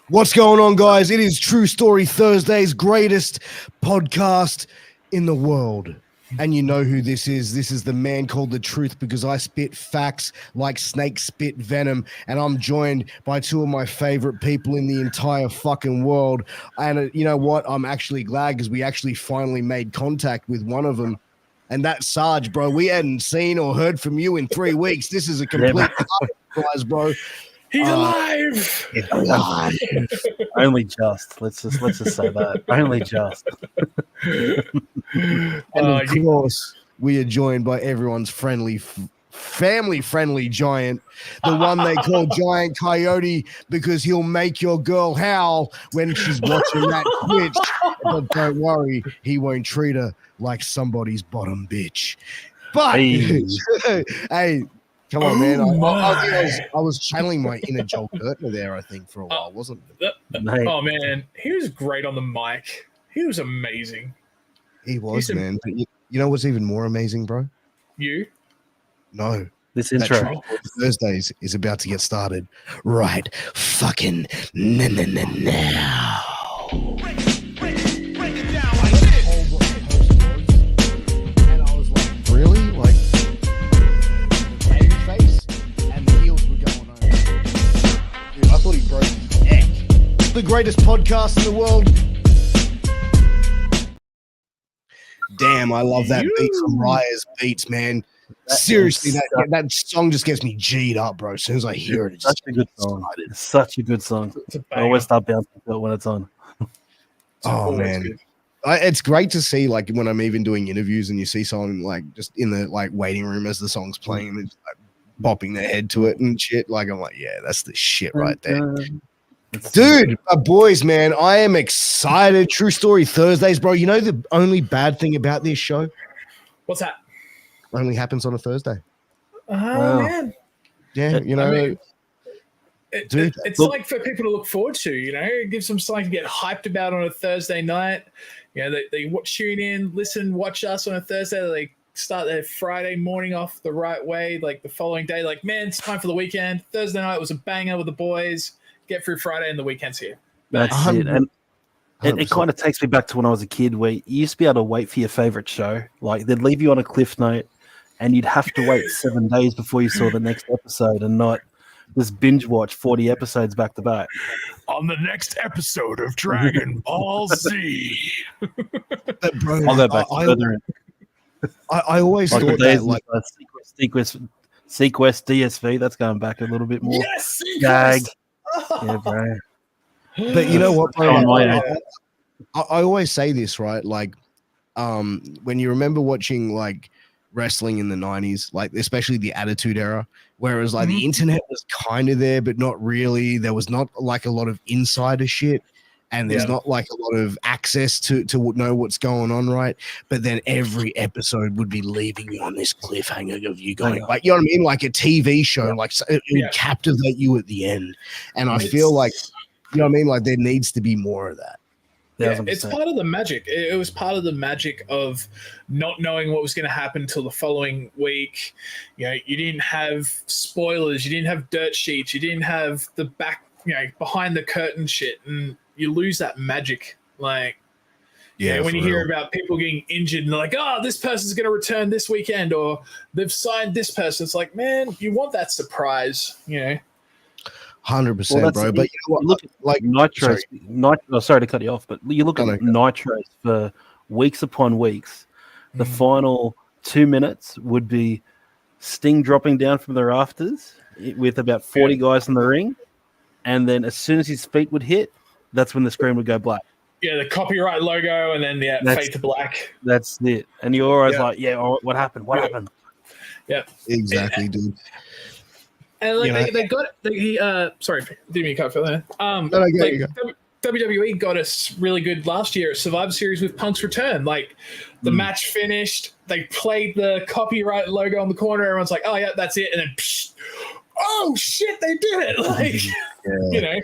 What's going on, guys? It is True Story Thursday's greatest podcast in the world. And you know who this is. This is the man called The Truth, because I spit facts like snakes spit venom. And I'm joined by two of my favorite people in the entire fucking world. And you know what? I'm actually glad, because we actually finally made contact with one of them. And that's Sarge, bro. We hadn't seen or heard from you in 3 weeks. This is a complete surprise, bro. He's alive. Only just. Let's just say that. Only just. And of course, we are joined by everyone's family-friendly giant, the one they call Giant Coyote, because he'll make your girl howl when she's watching that Twitch. But don't worry, he won't treat her like somebody's bottom bitch. But hey. Come on, man. I was channeling my inner Joel Gertner there, I think, for a while, wasn't it? Oh, man. He was great on the mic. He was amazing. He was, man. But you know what's even more amazing, bro? You? No. This intro. Thursdays is about to get started right fucking now. And I was like, really? Like, I thought he broke his neck. The greatest podcast in the world. Damn, I love that beat from Raya's Beats, man. Seriously, that song just gets me G'd up, bro. As soon as I hear it, it's such a good song. It's such a good song. I always start bouncing to it when it's on. Oh, man. It's great to see, like, when I'm even doing interviews and you see someone, like, just in the, like, waiting room as the song's playing and it's, like, bopping their head to it and shit. Like, I'm like, yeah, that's the shit right there. Dude, boys, man, I am excited. True Story Thursdays, bro. You know the only bad thing about this show? What's that? Only happens on a Thursday. Man. Yeah, you know. I mean, it's like for people to look forward to, you know. It gives them something to get hyped about on a Thursday night. You know, they tune in, listen, watch us on a Thursday. They start their Friday morning off the right way, like the following day. Like, man, it's time for the weekend. Thursday night was a banger with the boys. Get through Friday and the weekend's here. That's it. And it kind of takes me back to when I was a kid, where you used to be able to wait for your favorite show. Like, they'd leave you on a cliff note and you'd have to wait 7 days before you saw the next episode, and not just binge watch 40 episodes back to back. On the next episode of Dragon Ball Z. But bro, I'll go back further in. I always like thought the days that, like, Sequest DSV, that's going back a little bit more. Yes, Gag. Yeah, bro. But you know what, bro? I always say this, right? Like, when you remember watching, like, wrestling in the 90s, like, especially the Attitude Era, whereas, like, the internet was kind of there, but not really. There was not, like, a lot of insider shit. And there's not, like, a lot of access to know what's going on, right? But then every episode would be leaving you on this cliffhanger of you going, like, you know what I mean? Like a TV show, like, it would captivate you at the end. And I feel like, you know what I mean? Like, there needs to be more of that. Yeah, it's part of the magic. It was part of the magic of not knowing what was going to happen till the following week. You know, you didn't have spoilers, you didn't have dirt sheets, you didn't have the back, you know, behind the curtain shit, and you lose that magic. Like, yeah, when you hear about people getting injured and they're like, oh, this person's going to return this weekend, or they've signed this person. It's like, man, you want that surprise, you know? 100%, bro. But you know what? Look at, like, Nitros. Sorry to cut you off, but you look at Nitros for weeks upon weeks. The final 2 minutes would be Sting dropping down from the rafters with about 40 guys in the ring. And then as soon as his feet would hit, that's when the screen would go black. Yeah, the copyright logo, and then fade to black. That's it. And you're always like, what happened? What happened? Yeah. Exactly, dude. And like, they got sorry, didn't mean to cut for that. WWE got us really good last year at Survivor Series with Punk's return. Like, the match finished, they played the copyright logo on the corner. Everyone's like, oh yeah, that's it. And then, oh shit, they did it! Like, you know.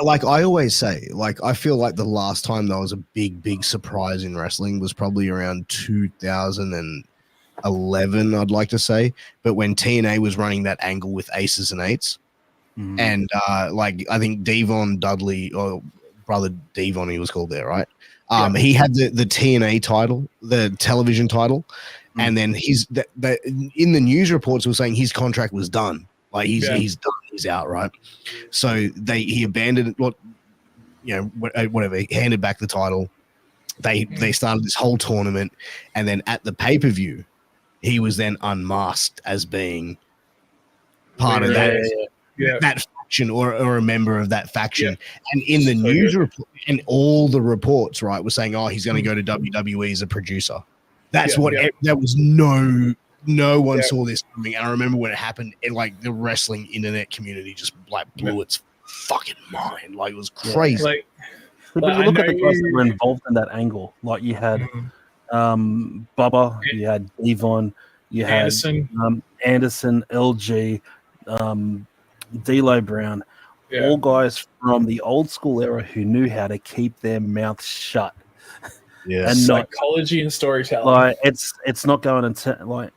Like I always say, like, I feel like the last time there was a big surprise in wrestling was probably around 2011, I'd like to say. But when TNA was running that angle with aces and eights, And like I think Devon Dudley or brother Devon, he was called there, right? He had the TNA title, the television title, and then in the news reports were saying his contract was done. Like he's done, he's out, right? So he abandoned whatever, he handed back the title. They started this whole tournament, and then at the pay-per-view, he was then unmasked as being part of that faction or a member of that faction. And in the news report and all the reports, right, were saying, oh, he's going to go to WWE as a producer. That's that was no one saw this coming. And I remember when it happened, like the wrestling internet community just like blew its fucking mind. Like it was crazy. But you look at the guys that were involved in that angle. Like you had Bubba, you had Devon, you had Anderson, LG, D'Lo Brown, all guys from the old school era who knew how to keep their mouth shut. Yeah, and psychology and storytelling. Like it's not going into like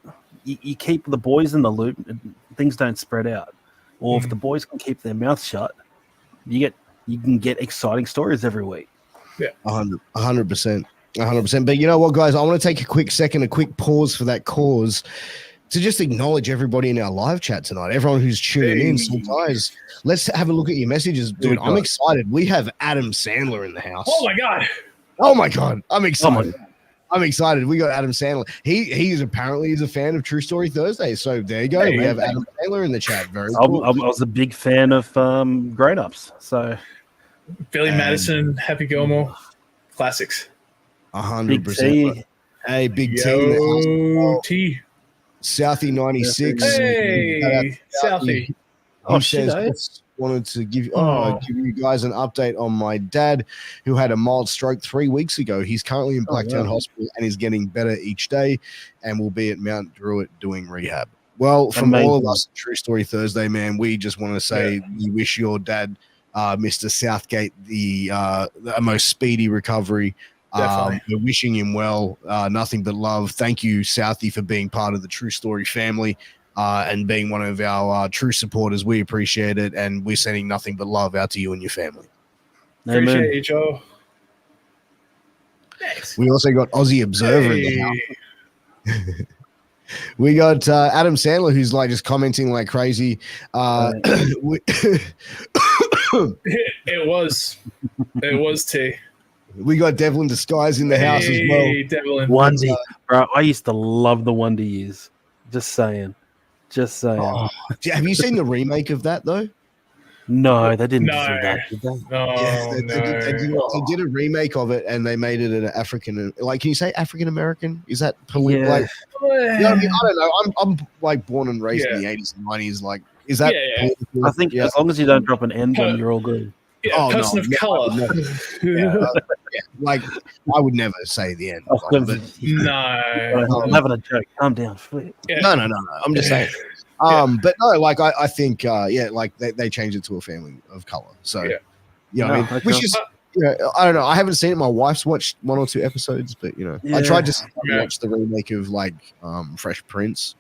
you keep the boys in the loop, things don't spread out. Or if the boys can keep their mouth shut, you can get exciting stories every week. Yeah, 100%. But you know what, guys? I want to take a quick pause for that cause to just acknowledge everybody in our live chat tonight, everyone who's tuning in. So, guys, let's have a look at your messages. Dude, I'm excited. We have Adam Sandler in the house. Oh, my God. I'm excited. I'm excited. We got Adam Sandler. He's apparently a fan of True Story Thursday. So there you go. We have Adam Sandler in the chat. Very cool. I was a big fan of Grown Ups. So Billy Madison, Happy Gilmore, classics. 100%. Hey, Big T. Southie 96. Hey, Southie. He says, wanted to give you guys an update on my dad who had a mild stroke 3 weeks ago. He's currently in Blacktown Hospital and is getting better each day and will be at Mount Druitt doing rehab. Well, from all of us at True Story Thursday, man, we just want to say we wish your dad, Mr. Southgate, the most speedy recovery. We're wishing him well. Nothing but love. Thank you, Southie, for being part of the True Story family. And being one of our true supporters. We appreciate it, and we're sending nothing but love out to you and your family. Appreciate you, Joe. Thanks. We also got Aussie Observer in the house. We got Adam Sandler, who's like just commenting like crazy. It was T. We got Devlin Disguise in the house as well. Devlin. Onesie. Bro, I used to love the Wonder Years. Just saying. Oh, have you seen the remake of that though? No, they didn't do that, did they? They did a remake of it, and they made it an African. Like, can you say African American? Is that political? Like, you know what I mean? I don't know. I'm like born and raised in the 80s and 90s. Like, is that? I think as long as you don't drop an N, then you're all good. Yeah, person of color. Like, I would never say the end. I'm having a joke. Calm down, flip. No. I'm just saying. But no, like I think, like they changed it to a family of color. So, you know, what I mean, which is, I don't know. I haven't seen it. My wife's watched 1 or 2 episodes, but I tried to watch the remake of like Fresh Prince.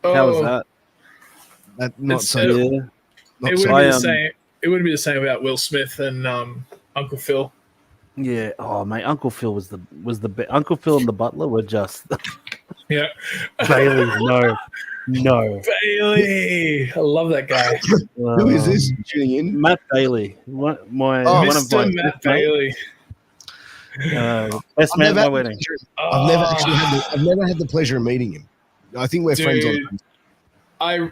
How was that? It wouldn't be the same without Will Smith and Uncle Phil. Yeah. Oh, mate, Uncle Phil was the Uncle Phil and the Butler were just. Bailey, no. Bailey, I love that guy. Who is this tuning in? Matt Bailey. Matt Bailey. Best man at my wedding. I've never had the pleasure of meeting him. I think we're friends on.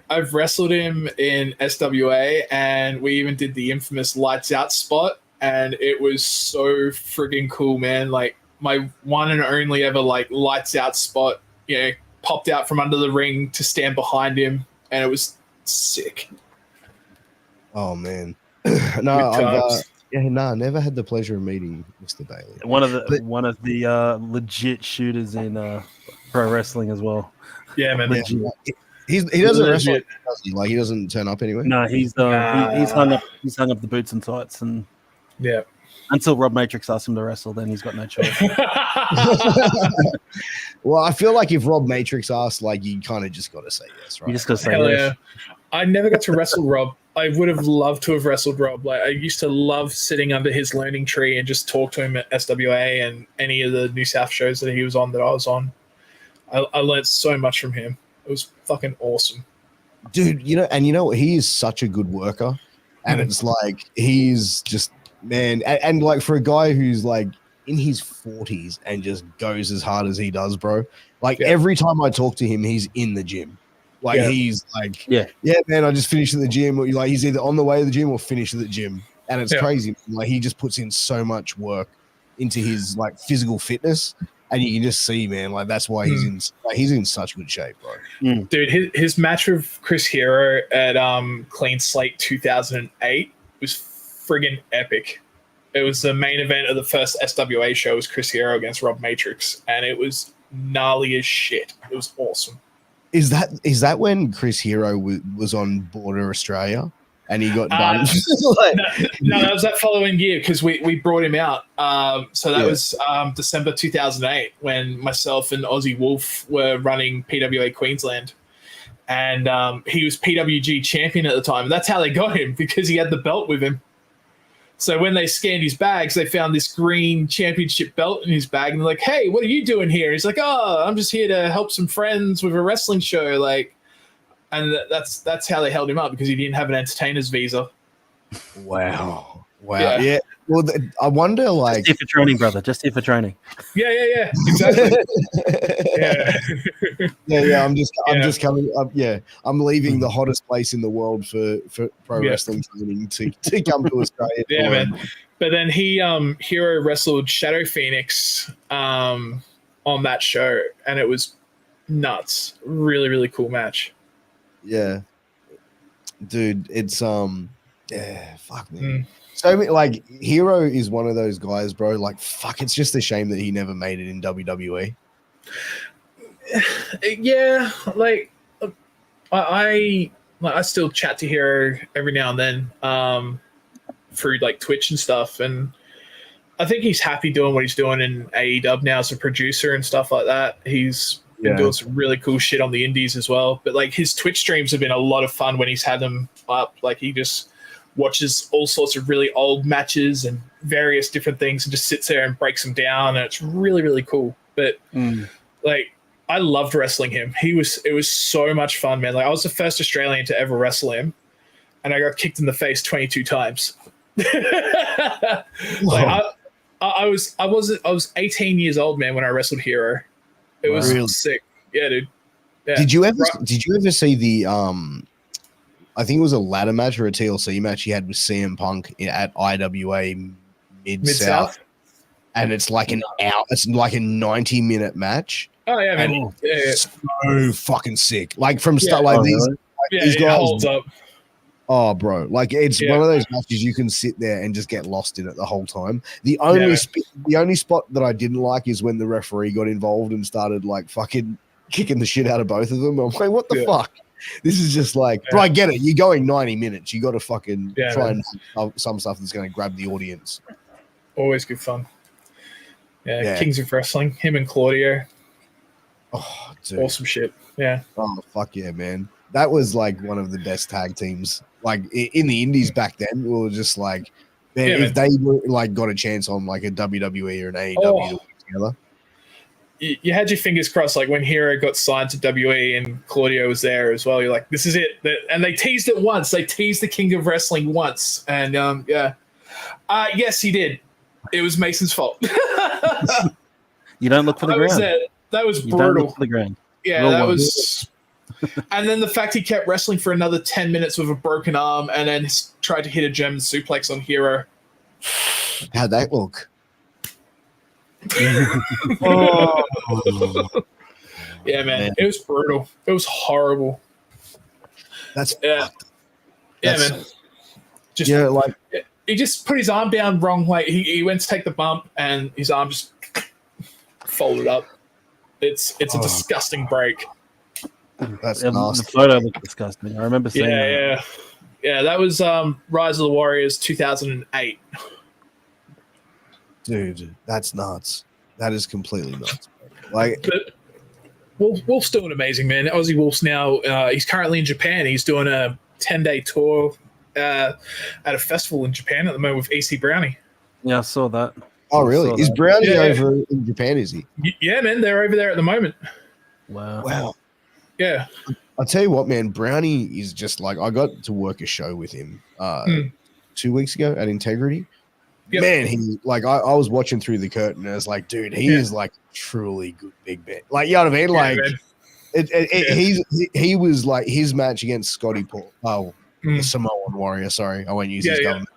I've wrestled him in SWA, and we even did the infamous Lights Out spot, and it was so friggin' cool, man. Like, my one and only ever like Lights Out spot, popped out from under the ring to stand behind him, and it was sick. Oh man. Never had the pleasure of meeting Mr. Bailey. One of the legit shooters in pro wrestling as well. Yeah, man. Legit. He doesn't wrestle, does he? Like, he doesn't turn up anyway. No, he's hung up the boots and tights and Until Rob Matrix asks him to wrestle, then he's got no choice. Well, I feel like if Rob Matrix asked, like, you kind of just got to say yes, right? You just got to say Hell yes. yeah. I never got to wrestle Rob. I would have loved to have wrestled Rob. Like, I used to love sitting under his learning tree and just talk to him at SWA and any of the New South shows that he was on that I was on. I learned so much from him. It was fucking awesome. Dude, you know, he is such a good worker. And it's like, he's just, man, and like for a guy who's like in his 40s and just goes as hard as he does, bro. Like every time I talk to him, he's in the gym. Like he's like, yeah, man, I just finished at the gym. Or like he's either on the way to the gym or finished at the gym. And it's crazy. Like he just puts in so much work into his like physical fitness. And you can just see, man, like that's why he's in such good shape, bro. Dude, his match with Chris Hero at Clean Slate 2008 was friggin' epic. It was the main event of the first SWA show. Was Chris Hero against Rob Matrix, and it was gnarly as shit. It was awesome. Is that when Chris Hero was on Border Australia? And he got done. No, that was that following year because we brought him out. So that was December 2008 when myself and Aussie Wolf were running PWA Queensland. And he was PWG champion at the time. And that's how they got him, because he had the belt with him. So when they scanned his bags, they found this green championship belt in his bag. And they're like, hey, what are you doing here? He's like, oh, I'm just here to help some friends with a wrestling show. Like, and that's how they held him up, because he didn't have an entertainer's visa. Wow. Yeah. Well, I wonder, like, just here for training, brother. Just here for training. Yeah. Exactly. yeah. I'm just coming up. Yeah, I'm leaving the hottest place in the world for pro wrestling training to come to Australia. Yeah, man. But then he Hero wrestled Shadow Phoenix on that show, and it was nuts. Really, really cool match. Yeah, dude, it's fuck, man. So like, Hero is one of those guys, bro. Like, fuck, it's just a shame that he never made it in WWE. Yeah, like I still chat to Hero every now and then through like Twitch and stuff, and I think he's happy doing what he's doing in AEW now as a producer and stuff like that. He's been doing some really cool shit on the indies as well. But like, his Twitch streams have been a lot of fun when he's had them up. Like, he just watches all sorts of really old matches and various different things and just sits there and breaks them down, and it's really, really cool. But like, I loved wrestling him. It was so much fun, man. Like, I was the first Australian to ever wrestle him, and I got kicked in the face 22 times. Like, I was 18 years old, man, when I wrestled Hero. It was really sick. Yeah, dude. Yeah. Did you ever see the I think it was a ladder match or a TLC match he had with CM Punk at IWA Mid-South? And it's like it's like a 90-minute match. Oh yeah, man. So fucking sick. Like, from start, like these, really? These guys holds up. Oh, bro, like, it's one of those matches you can sit there and just get lost in it the whole time. The only spot that I didn't like is when the referee got involved and started like fucking kicking the shit out of both of them. I'm like, what the fuck? This is just like, bro, I get it. You're going 90 minutes. You got to fucking try and have some stuff that's going to grab the audience. Always good fun. Yeah, Kings of Wrestling, him and Claudio. Oh, dude. Awesome shit. Yeah. Oh, fuck yeah, man. That was like one of the best tag teams. Like, in the indies back then, we were just like, man, if they were like got a chance on like a WWE or an AEW to work together. You had your fingers crossed, like when Hero got signed to WWE and Claudio was there as well. You're like, this is it. And they teased it once. They teased the King of Wrestling once. And yes, he did. It was Mason's fault. You don't look for the ground. That was brutal. Don't look for the ground. Yeah, that was. And then the fact he kept wrestling for another 10 minutes with a broken arm and then tried to hit a German suplex on Hero. How'd that look? Yeah, man. It was brutal. It was horrible. That's man. Just like, he just put his arm down wrong. Like, he went to take the bump and his arm just folded up. It's a disgusting break. That's nasty. The photo looked disgusting. I remember seeing that. Yeah, that was Rise of the Warriors 2008. Dude, that's nuts. That is completely nuts. Like, but Wolf's doing amazing, man. Aussie Wolf's now. He's currently in Japan. He's doing a 10-day tour at a festival in Japan at the moment with AC Brownie. Yeah, I saw that. oh, really? Is Brownie over in Japan? Is he? Yeah, man. They're over there at the moment. Wow. Yeah. I'll tell you what, man. Brownie is just like, I got to work a show with him 2 weeks ago at Integrity. Yep. Man, he like I was watching through the curtain and I was like, dude, he is like truly good big man. Like, you know what I mean? Like, he was like his match against Scotty Paul. Oh, the Samoan Warrior. Sorry, I won't use his government.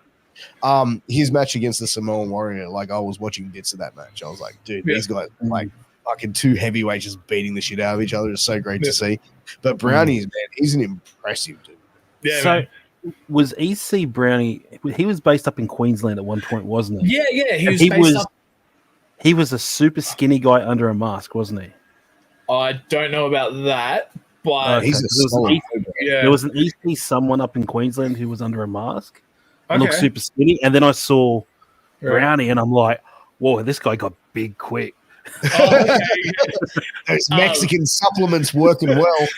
His match against the Samoan Warrior. Like, I was watching bits of that match. I was like, dude, these guys like fucking two heavyweights just beating the shit out of each other. It's so great to see. But Brownie's, man, he's an impressive dude. Yeah. So, man. Was EC Brownie? He was based up in Queensland at one point, wasn't he? Yeah. He was a super skinny guy under a mask, wasn't he? I don't know about that, but there was an EC someone up in Queensland who was under a mask and looked super skinny, and then I saw Brownie, and I'm like, whoa, this guy got big quick. Those Mexican supplements working well.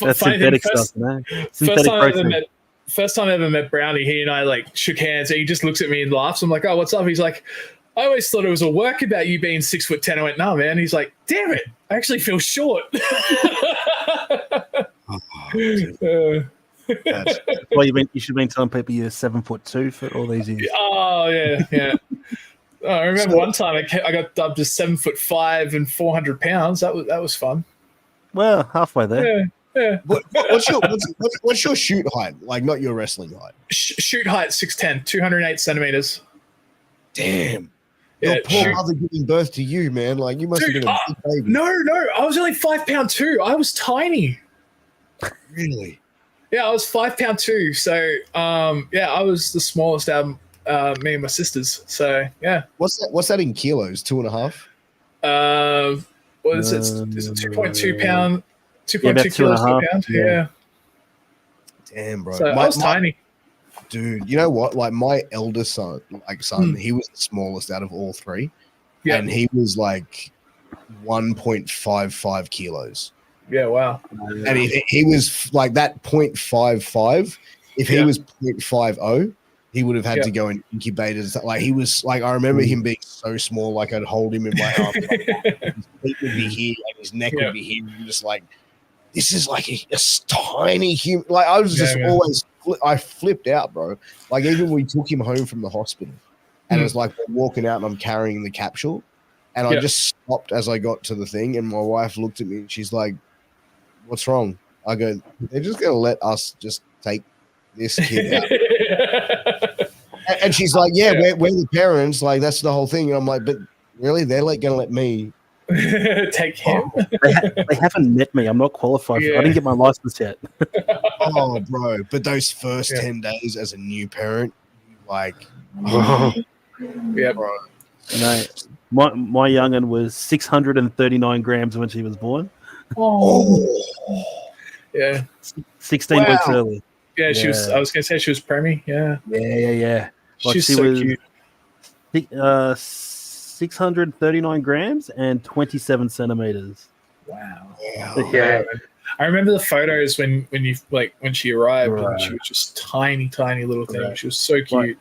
That's synthetic stuff, man. Synthetic protein. First time I ever met Brownie, he and I like shook hands and he just looks at me and laughs. I'm like, oh, what's up? He's like, I always thought it was a work about you being 6'10". I went, no, man. He's like, damn it, I actually feel short. Well, you should have been telling people you're 7'2" for all these years. Oh yeah. I remember one time I got dubbed as 7'5" and 400 pounds. That was fun. Well, halfway there. Yeah. What's your shoot height? Like, not your wrestling height. Shoot height 6'10", 208 centimeters. Damn. Your poor mother giving birth to you, man. Like, you must have been a big baby. No. I was only 5 pound 2. I was tiny. Really? Yeah, I was 5 pound 2. So, I was the smallest out of me and my sisters. So, yeah. What's that in kilos? 2.5? What is it? Is it 2.2 pound? 2.2 kilos per pound. Yeah. Damn, bro. So I was tiny. Dude, you know what? Like, my eldest son, he was the smallest out of all three. Yeah. And he was like 1.55 kilos. Yeah, wow. And he was like that 0.55. If he was 0.50, he would have had to go in incubators. Like, he was like, I remember him being so small, like I'd hold him in my arm. His feet would be here and his neck would be here. And just like, this is like a tiny human. Like, I was just always, I flipped out, bro. Like, even when we took him home from the hospital and it was like, we're walking out and I'm carrying the capsule and I just stopped as I got to the thing and my wife looked at me and she's like, what's wrong? I go, they're just going to let us just take this kid out. And she's like, we're the parents. Like, that's the whole thing. And I'm like, but really? They're like going to let me take him? They haven't met me. I'm not qualified. I didn't get my license yet. Oh, bro. But those first 10 days as a new parent, like, yeah, bro. No, my young'un was 639 grams when she was born. Oh. Yeah. 16 weeks early. Yeah, she was. I was gonna say she was preemie. Yeah. Like, she's so cute. 639 grams and 27 centimeters. Wow. Yeah. I remember the photos when she arrived and she was just tiny little thing. Right. She was so cute. Like,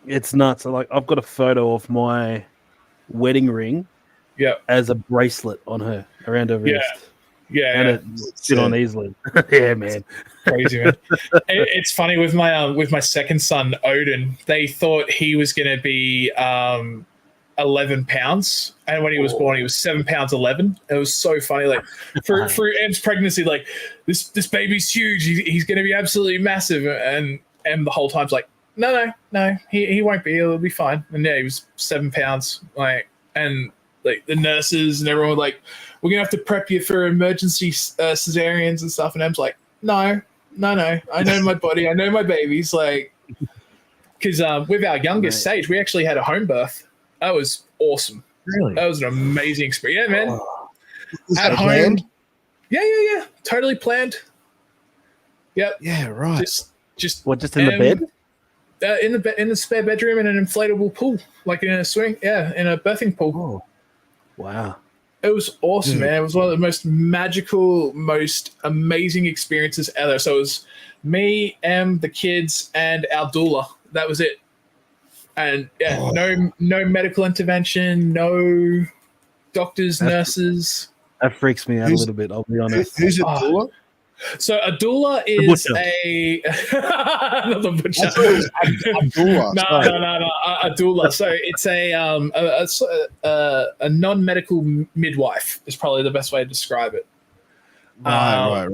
it's nuts. Like, I've got a photo of my wedding ring. As a bracelet on her around her wrist. Yeah, and it fit on easily. Yeah, man, crazy, man. It's funny with my second son Odin. They thought he was going to be 11 pounds, and when he was born, he was 7 pounds 11. It was so funny. Like, through Em's pregnancy, like, this baby's huge. He's going to be absolutely massive, and the whole time's like, no, he won't be. It'll be fine. And he was 7 pounds. Like, and like the nurses and everyone were like, we're gonna have to prep you for emergency cesareans and stuff. And Em's like, no. I know my body. I know my babies. Like, because with our youngest Sage, we actually had a home birth. That was awesome. Really? That was an amazing experience. Yeah, man. Was that planned? Yeah. Totally planned. Yep. Yeah, right. Just in the bed? in the spare bedroom in an inflatable pool, like in a swing, in a birthing pool. Oh, wow. It was awesome, man. It was one of the most magical, most amazing experiences ever. So it was me, the kids, and our doula. That was it. And no medical intervention, no doctors, nurses. That freaks me out a little bit, I'll be honest. Who's a doula? So a doula is another butcher. A doula. No, a doula. So it's a non-medical midwife is probably the best way to describe it. Right.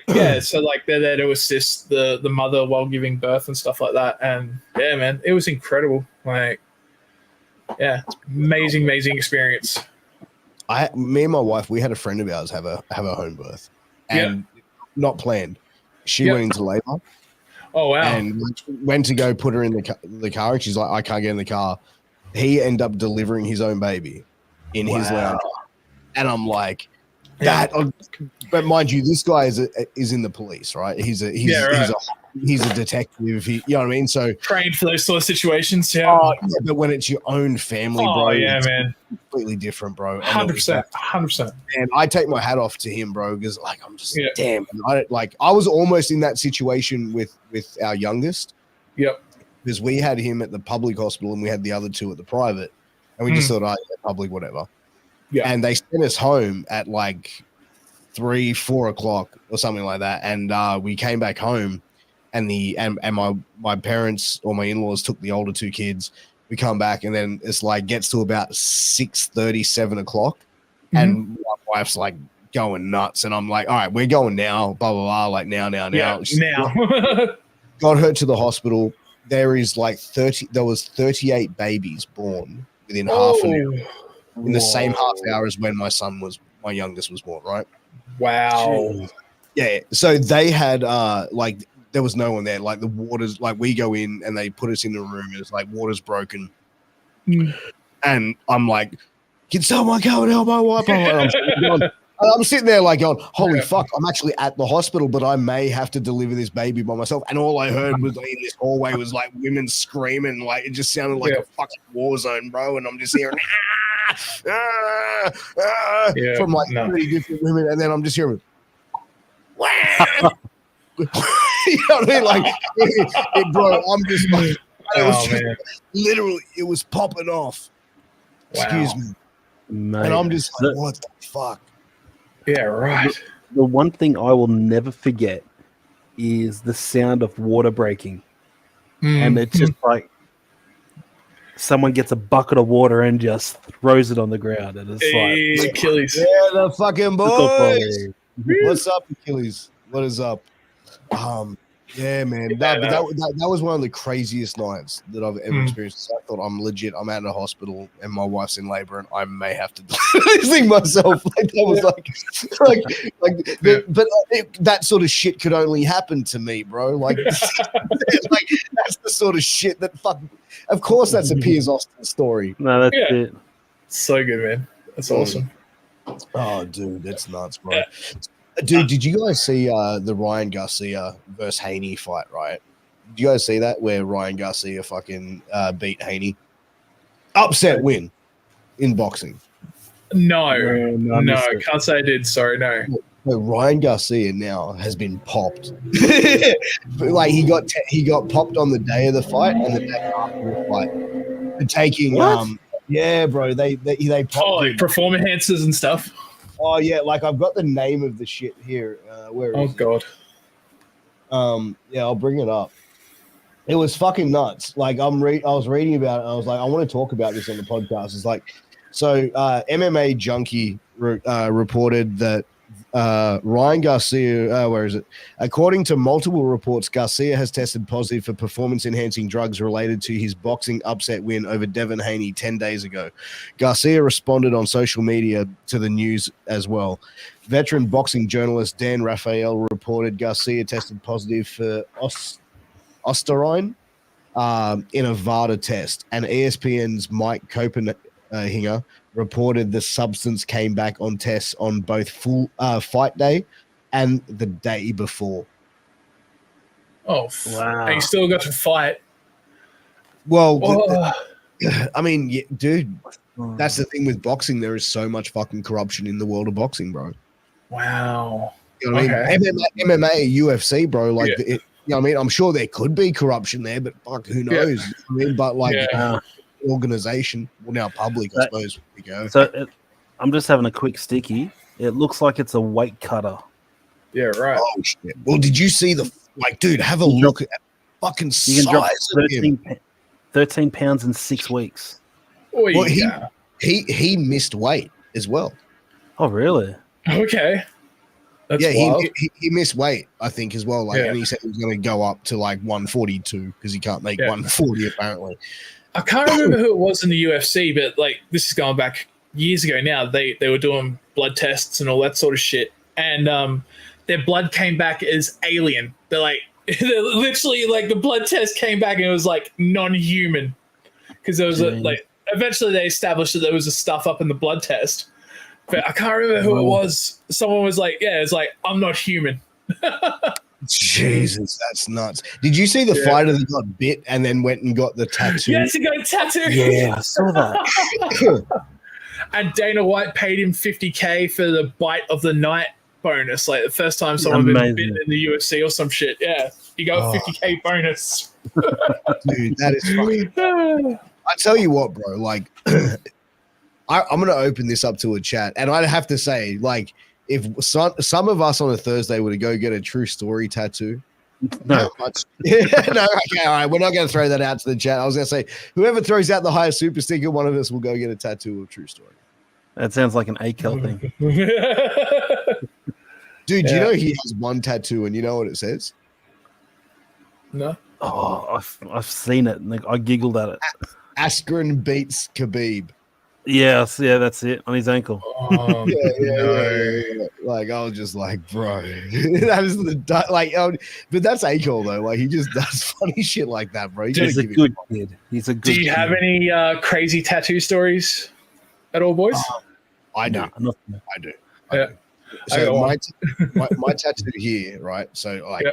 But so they're there to assist the mother while giving birth and stuff like that. And yeah, man, it was incredible. Amazing experience. Me and my wife, we had a friend of ours have a home birth, and not planned. She went into labor. Oh wow! And went to go put her in the car, and she's like, "I can't get in the car." He ended up delivering his own baby in his lounge, and I'm like, "That." But mind you, this guy is in the police, right? He's a detective. You know what I mean? So trained for those sort of situations. But when it's your own family, bro, man, completely different, bro. 100%. And I take my hat off to him, bro, because I'm just damn. I was almost in that situation with our youngest. Yep. Because we had him at the public hospital and we had the other two at the private, and we just thought, public, whatever. Yeah. And they sent us home at 3-4 o'clock or something like that, and we came back home. And my parents or my in-laws took the older two kids. We come back, and then it's gets to about 6:30, 7 o'clock, and my wife's going nuts, and I'm like, all right, we're going now, blah blah blah, now. Yeah, now. Got her to the hospital. There was 38 babies born within half an hour, in the same half hour as when my youngest was born. Right? Wow. Jeez. Yeah. So they had there was no one there. The water's we go in and they put us in the room and it's water's broken. And I'm like, can someone come and help my wife? I'm sitting there going, holy fuck, I'm actually at the hospital, but I may have to deliver this baby by myself. And all I heard was in this hallway was women screaming. It just sounded like a fucking war zone, bro. And I'm just hearing from 30 different women. And then I'm just hearing, you know what I mean? Bro, I'm just it was literally, it was popping off. Wow. Excuse me. Mate. And I'm just what the fuck? Yeah, right. The one thing I will never forget is the sound of water breaking. And it's just someone gets a bucket of water and just throws it on the ground. And it's Achilles. Yeah, the fucking boys. What's up, Achilles? What is up? Yeah, man. That was one of the craziest nights that I've ever experienced. So I thought I'm legit. I'm at a hospital and my wife's in labor and I may have to do this thing myself. That was that sort of shit could only happen to me, bro. That's the sort of shit that of course that's a Piers Austin story. No, that's it. So good, man. That's awesome. Oh, dude, that's nuts, bro. Dude, did you guys see the Ryan Garcia versus Haney fight, right? Did you guys see that where Ryan Garcia fucking beat Haney? Upset win in boxing. No, can't say I did. Sorry, no. So Ryan Garcia now has been popped. He got popped on the day of the fight and the day after the fight. For taking yeah, bro. They popped him. Perform enhancers and stuff. Oh yeah, I've got the name of the shit here. Where is it? God. Yeah, I'll bring it up. It was fucking nuts. I was reading about it. And I was like, I want to talk about this on the podcast. It's MMA Junkie reported that Ryan Garcia, where is it? According to multiple reports, Garcia has tested positive for performance-enhancing drugs related to his boxing upset win over Devin Haney 10 days ago. Garcia responded on social media to the news as well. Veteran boxing journalist Dan Rafael reported Garcia tested positive for Osterine in a VADA test, and ESPN's Mike Copenhagen reported the substance came back on tests on both full fight day and the day before. Oh, wow. And you still got to fight. Well, I mean, yeah, dude, that's the thing with boxing. There is so much fucking corruption in the world of boxing, bro. Wow. You know what I mean? MMA, UFC, bro. Like, you know what I mean? I'm sure there could be corruption there, but fuck, who knows? You know what I mean? But like, organization, well, now public, I suppose. We go. So I'm just having a quick sticky. It looks like it's a weight cutter. Yeah, right. Oh shit! Well, did you see the dude? Have a look at fucking size of him. 13 pounds in 6 weeks. Oh, well, he missed weight as well. Oh, really? Okay. That's he missed weight, I think, as well. Like, and he said he was going to go up to like 142 because he can't make 140 apparently. I can't remember who it was in the UFC, but like this is going back years ago now. They were doing blood tests and all that sort of shit, and their blood came back as alien. They're literally like the blood test came back and it was like non-human because there was eventually they established that there was a stuff up in the blood test, but I can't remember who it was. Someone was like, it's like, I'm not human. Jesus, that's nuts. Did you see the fighter that got bit and then went and got the tattoo? Yes, he got a tattoo. Yeah, I saw that. And Dana White paid him $50,000 for the bite of the night bonus. Like the first time someone been bitten in the UFC or some shit. Yeah, he got a $50,000 bonus. Dude, that is fucking. I tell you what, bro. Like, I'm gonna open this up to a chat, and I'd have to say, like, if some of us on a Thursday were to go get a true story tattoo. No. No, okay, all right. We're not going to throw that out to the chat. I was going to say, whoever throws out the highest super sticker, one of us will go get a tattoo of true story. That sounds like an ACAL thing. Dude, you know he has one tattoo, and you know what it says? No. Oh, I've seen it. And I giggled at it. Askren beats Khabib. Yes, yeah, that's it on his ankle. Yeah. Like I was just like, bro, that is but that's ACAL though. Like he just does funny shit like that, bro. He's a good kid. He's a good. Do you have any crazy tattoo stories at all, boys? I do. I do. So my tattoo here, right? So like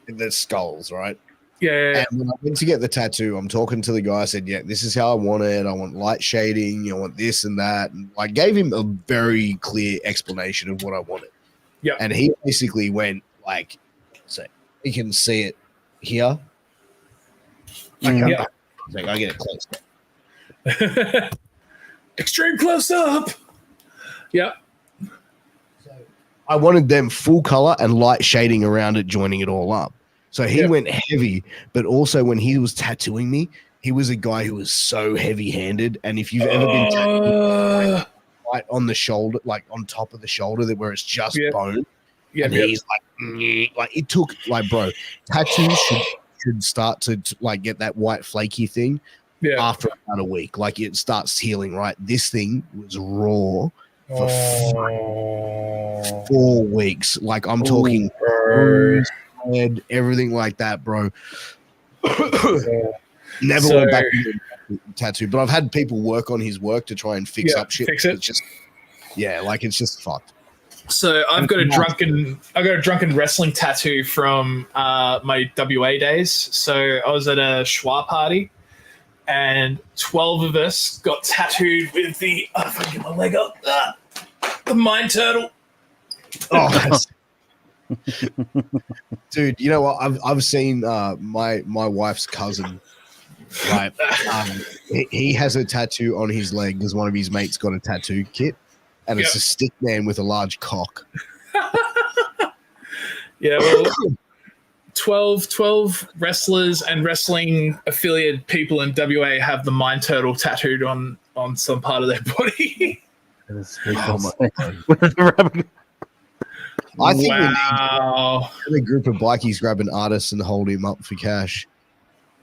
the skulls, right? Yeah. And when I went to get the tattoo, I'm talking to the guy. I said, "Yeah, this is how I want it. I want light shading. I want this and that." And I gave him a very clear explanation of what I wanted. Yeah. And he basically went like, "So you can see it here." I get it close. Extreme close up. Yeah. I wanted them full color and light shading around it, joining it all up. So he went heavy, but also when he was tattooing me, he was a guy who was so heavy-handed. And if you've ever been tattooed right on the shoulder, like on top of the shoulder, that where it's just bone, and he's like it took bro, tattoos should start to like get that white flaky thing after about a week. Like it starts healing, right? This thing was raw for 4 weeks. Like I'm talking. Head, everything like that, bro. Never went back to the tattoo, but I've had people work on his work to try and fix up shit. Fix it. It's just, it's just fucked. So I've got a drunken wrestling tattoo from my WA days. So I was at a schwa party, and 12 of us got tattooed with the if I get my leg up, the mine turtle. Oh. Dude, you know what? I've seen my wife's cousin. Right, he has a tattoo on his leg because one of his mates got a tattoo kit, and it's a stick man with a large cock. Yeah, well, 12 wrestlers and wrestling affiliate people in WA have the mine turtle tattooed on some part of their body. I think we need a group of bikies grab an artist and hold him up for cash.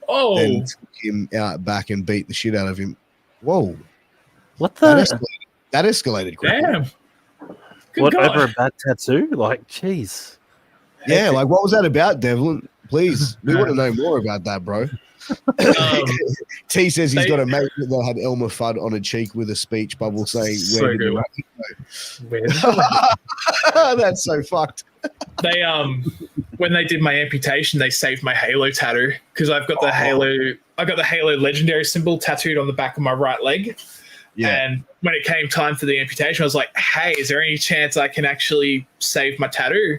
Oh, and took him out back and beat the shit out of him. Whoa, what the? That escalated quickly. Damn. What, over a bad tattoo? Like, jeez. Yeah, like what was that about, Devlin? Please, we want to know more about that, bro. T says he's got a mate that had Elmer Fudd on a cheek with a speech bubble saying, "Where did the go?" That's so fucked. when they did my amputation, they saved my Halo tattoo because I've got the Halo. I got the Halo legendary symbol tattooed on the back of my right leg. Yeah. And when it came time for the amputation, I was like, "Hey, is there any chance I can actually save my tattoo?"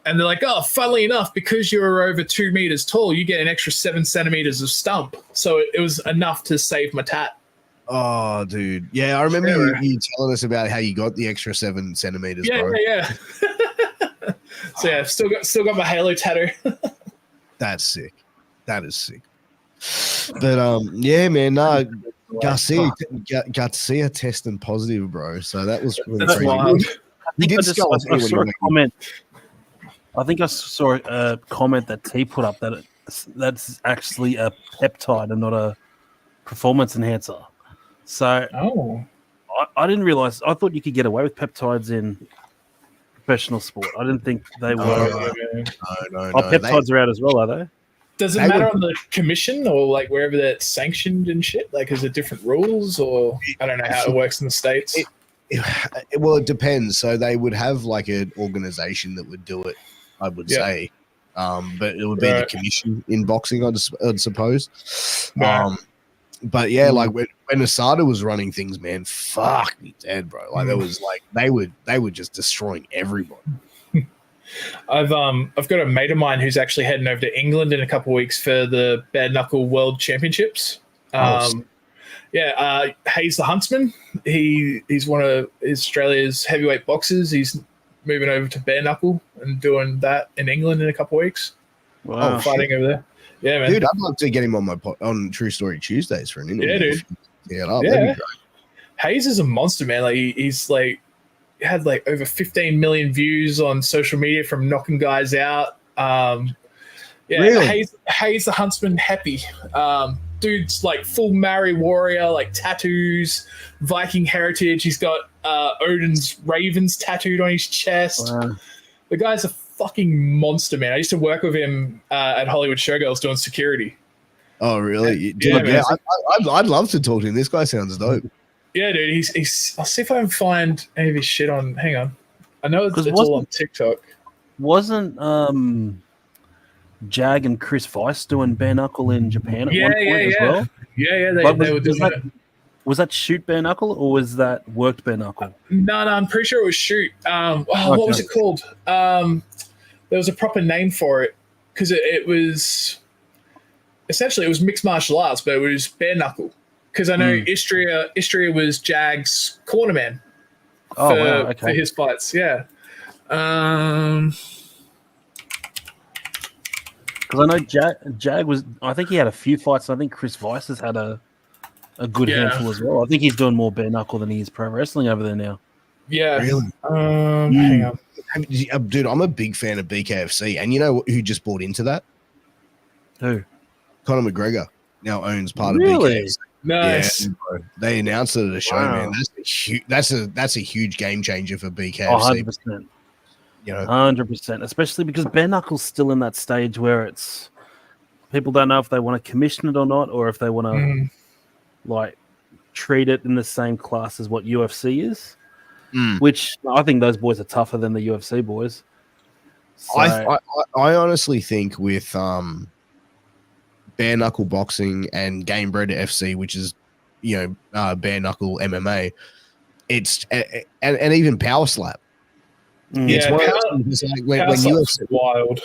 And they're like, "Oh, funnily enough, because you're over 2 meters tall, you get an extra 7 centimeters of stump." So it was enough to save my tat. Oh, dude. Yeah, I remember you telling us about how you got the extra 7 centimeters, bro. Yeah. So yeah, I've still got my Halo tattoo. That's sick. That is sick. But yeah, man, Garcia testing positive, bro. So that was really crazy. Wild. I think I saw a comment that T put up that that's actually a peptide and not a performance enhancer. So I didn't realize. I thought you could get away with peptides in professional sport. I didn't think they were. No. Peptides are out as well, are they? Does it matter on the commission or like wherever that's sanctioned and shit? Like, is it different rules or I don't know how it works in the States? Well, it depends. So they would have like an organization that would do it, I would say. But it would be the commission in boxing, I'd suppose. Right. But yeah, like when Asada was running things, man, fuck me dead, bro. Like there was like they were just destroying everybody. I've got a mate of mine who's actually heading over to England in a couple of weeks for the Bare Knuckle World Championships. Hayes the Huntsman. He's one of Australia's heavyweight boxers. He's moving over to Bare Knuckle and doing that in England in a couple of weeks. Wow, fighting over there. Yeah, man. Dude, I'd love to get him on on True Story Tuesdays for an interview. Yeah, dude. That'd be great. Hayes is a monster, man. Like he's like had like over 15 million views on social media from knocking guys out. Really? Hayes the Huntsman, happy. Dude's like full Maori warrior, like tattoos, Viking heritage. He's got Odin's ravens tattooed on his chest. Wow. The guy's a fucking monster, man. I used to work with him at Hollywood Showgirls doing security. Oh, really? I'd love to talk to him. This guy sounds dope. Yeah, dude. He's. I'll see if I can find any of his shit on. Hang on. I know it's all on TikTok. Wasn't Jag and Chris Weiss doing bare knuckle in Japan at one point as well? Yeah. They were doing that. Was that shoot bare knuckle or was that worked bare knuckle? No, I'm pretty sure it was shoot. What was it called? There was a proper name for it because it was essentially it was mixed martial arts, but it was bare knuckle. Because I know Istria was Jag's cornerman for his fights. Yeah. Because I know Jag was. I think he had a few fights. I think Chris Weiss has had a good handful as well. I think he's doing more bare knuckle than he is pro wrestling over there now. Yeah. Really? Hang on. Dude, I'm a big fan of BKFC, and you know who just bought into that? Who? Conor McGregor now owns part of Really? BKFC. Nice. Yeah, they announced it at a show, man. That's a huge game changer for BKFC. 100%. You know, 100%. Especially because bare knuckle's still in that stage where it's people don't know if they want to commission it or not, or if they want to like treat it in the same class as what UFC is. Which I think those boys are tougher than the UFC boys. So, I honestly think with bare knuckle boxing and Game Bred FC, which is bare knuckle MMA, it's and even power slap. It's one of those things, like when UFC wild.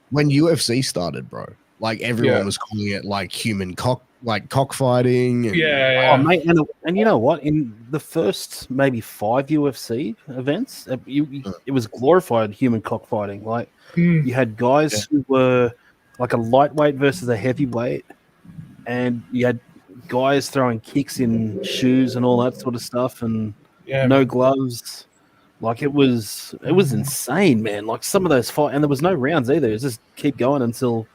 When UFC started, bro, like everyone was calling it like human cockfighting. Oh, mate, and you know what? In the first maybe 5 UFC events, it was glorified human cockfighting. Like you had guys who were like a lightweight versus a heavyweight, and you had guys throwing kicks in shoes and all that sort of stuff, and no gloves. Like it was insane, man. Like some of those fights, and there was no rounds either. It was just keep going until.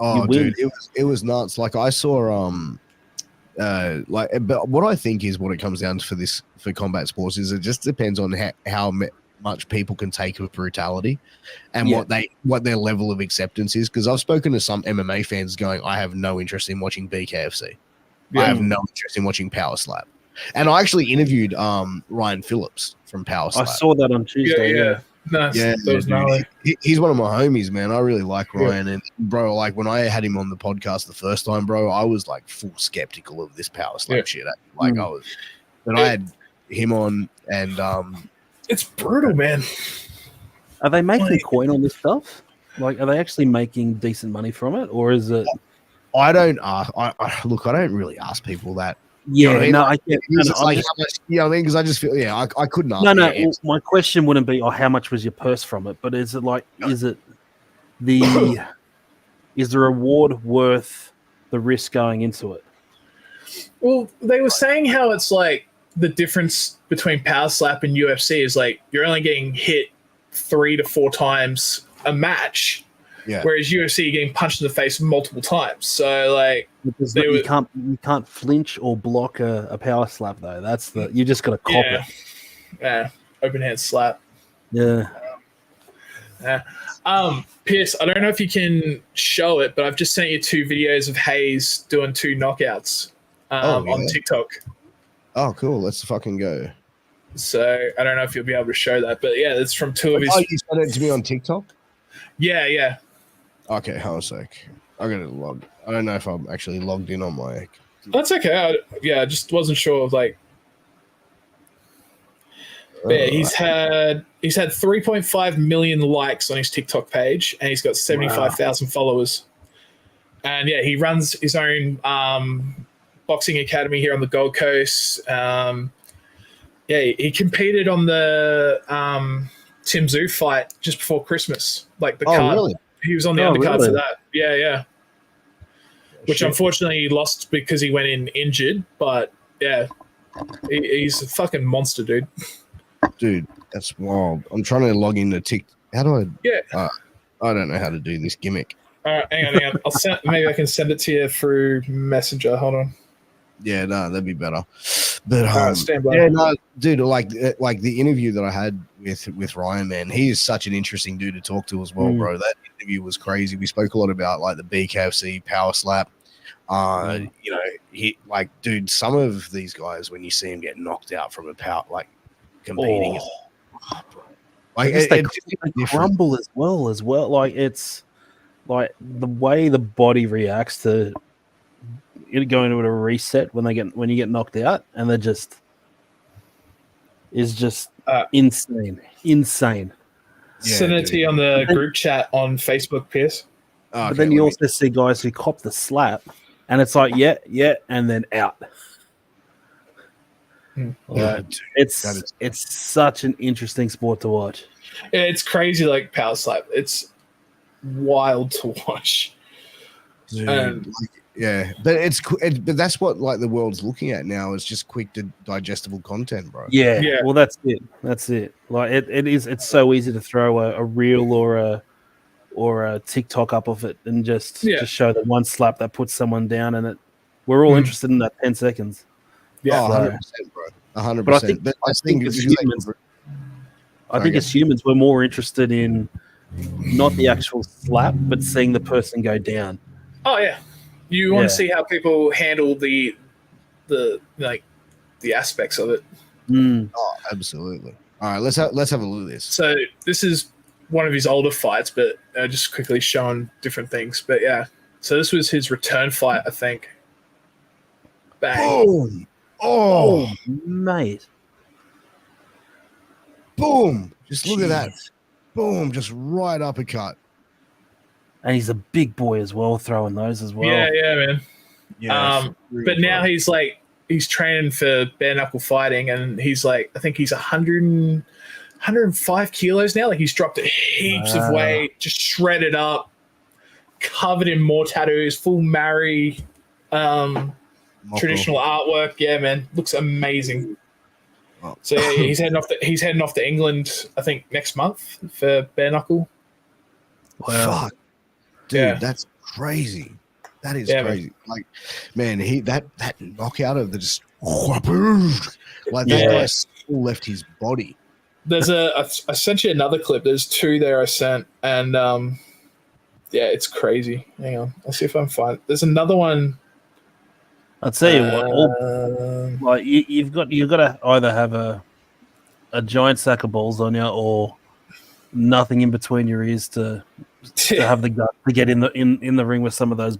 Oh, dude, it was nuts. Like I saw, but what I think is what it comes down to for combat sports is it just depends on how much people can take of brutality, and what their level of acceptance is. Because I've spoken to some MMA fans going, I have no interest in watching BKFC. I have no interest in watching Power Slap. And I actually interviewed Ryan Phillips from Power Slap. I saw that on Tuesday. No, Yeah, that was gnarly. he's one of my homies, man. I really like Ryan, and bro, like when I had him on the podcast the first time, bro, I was like full skeptical of this power slam shit. Like I was, but I had him on, and it's brutal, man. Are they making coin on this stuff? Like, are they actually making decent money from it, or is it? I don't ask. I look. I don't really ask people that. Yeah, you know what I mean? no, like, I get. it's like how much, you know what I mean? Because I just feel, I couldn't ask. No. Well, my question wouldn't be, oh, how much was your purse from it? But is it like, is it the reward worth the risk going into it? Well, they were saying how it's like the difference between power slap and UFC is like you're only getting hit 3 to 4 times a match. Yeah. Whereas UFC, you're getting punched in the face multiple times. So like you can't flinch or block a power slap though. That's you just got to cop it. Yeah, open hand slap. Yeah. Piers, I don't know if you can show it, but I've just sent you 2 videos of Hayes doing 2 knockouts on TikTok. Oh, cool. Let's fucking go. So I don't know if you'll be able to show that, but yeah, it's from 2 of his. Oh, you sent it to me on TikTok? Yeah. Okay, hold on a sec. I gotta log. I don't know if I'm actually logged in on my. That's okay. I just wasn't sure of like. Yeah, he's had 3.5 million likes on his TikTok page, and he's got 75,000 followers. And yeah, he runs his own boxing academy here on the Gold Coast. He competed on the Tim Tszyu fight just before Christmas. Like the card. Really? He was on the undercard for that. Yeah. Which unfortunately he lost because he went in injured. But yeah, he's a fucking monster, dude. Dude, that's wild. I'm trying to log into TikTok. How do I? Yeah. I don't know how to do this gimmick. All right, hang on. Maybe I can send it to you through Messenger. Hold on. Yeah, no, that'd be better. But stand by. Yeah, no, dude, like the interview that I had with Ryan, man, he is such an interesting dude to talk to as well, bro. That interview was crazy. We spoke a lot about like the BKFC power slap. You know, he like, dude, some of these guys when you see him get knocked out from a power, like competing, like they crumble as well. Like it's like the way the body reacts to it going to a reset when you get knocked out, and they're just insane. Send it to you on the group chat on Facebook, Piers. But then you also see guys who cop the slap, and it's like yeah, and then out. It's such an interesting sport to watch. Yeah, it's crazy, like power slap. It's wild to watch. Dude, yeah, but that's what like the world's looking at now. Is just quick to digestible content, bro. Yeah. Well, that's it. Like it's so easy to throw a reel or a TikTok up of it and just show the one slap that puts someone down, and we're all interested in that 10 seconds. Yeah, 100%, bro. 100%. But I think as humans, we're more interested in not the actual slap, but seeing the person go down. Oh yeah, you want to see how people handle the aspects of it. Oh, absolutely. All right, let's have a look at this. So this is one of his older fights, but just quickly showing different things. But yeah, so this was his return fight, I think. Bang! Boom! Oh, mate! Boom! Just look at that! Boom! Just right uppercut. And he's a big boy as well, throwing those as well. Yeah, man. Yeah. But now he's training for bare knuckle fighting, and he's like, I think he's 105 kilos now. Like he's dropped heaps of weight, just shredded up, covered in more tattoos, full Maori traditional artwork. Yeah, man, looks amazing. Oh. So yeah, he's heading off to England, I think next month for bare knuckle. Wow. Fuck. Dude, that's crazy. That is crazy. Man. Like, man, that knockout of the just like that guy still left his body. There's I sent you another clip. There's 2 there I sent, and it's crazy. Hang on, I'll see if I can find it. There's another one. I'll tell you what. You've got to either have a giant sack of balls on you, or nothing in between your ears to have the gut to get in the ring with some of those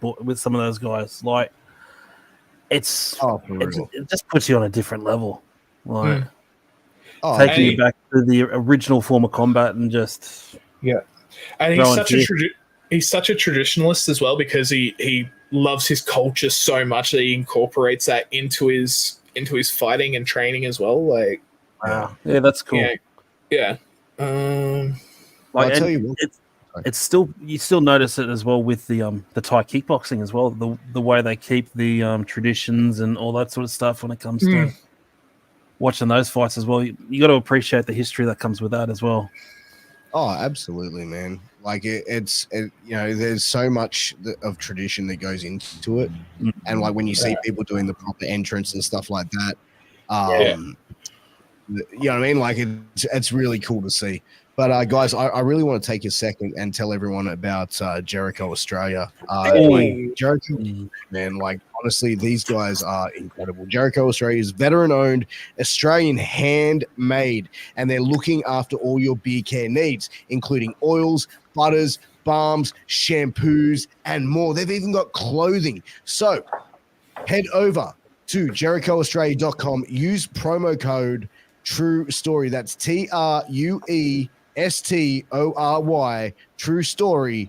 guys. Like it just puts you on a different level. Like taking you back to the original form of combat and just and he's such a traditionalist as well, because he loves his culture so much that he incorporates that into his fighting and training as well. Like, wow, yeah, that's cool. Yeah. Like, I'll tell you what. It's still, you still notice it as well with the Thai kickboxing as well. The way they keep the traditions and all that sort of stuff when it comes to watching those fights as well. You got to appreciate the history that comes with that as well. Oh, absolutely, man. Like it's there's so much of tradition that goes into it, and like when you see people doing the proper entrance and stuff like that, you know what I mean? Like it's really cool to see. But guys, I really want to take a second and tell everyone about Jericho Australia. Jericho, man, like honestly, these guys are incredible. Jericho Australia is veteran-owned, Australian handmade, and they're looking after all your beer care needs, including oils, butters, balms, shampoos, and more. They've even got clothing. So head over to JerichoAustralia.com. Use promo code True Story. That's TRUESTORY, True Story,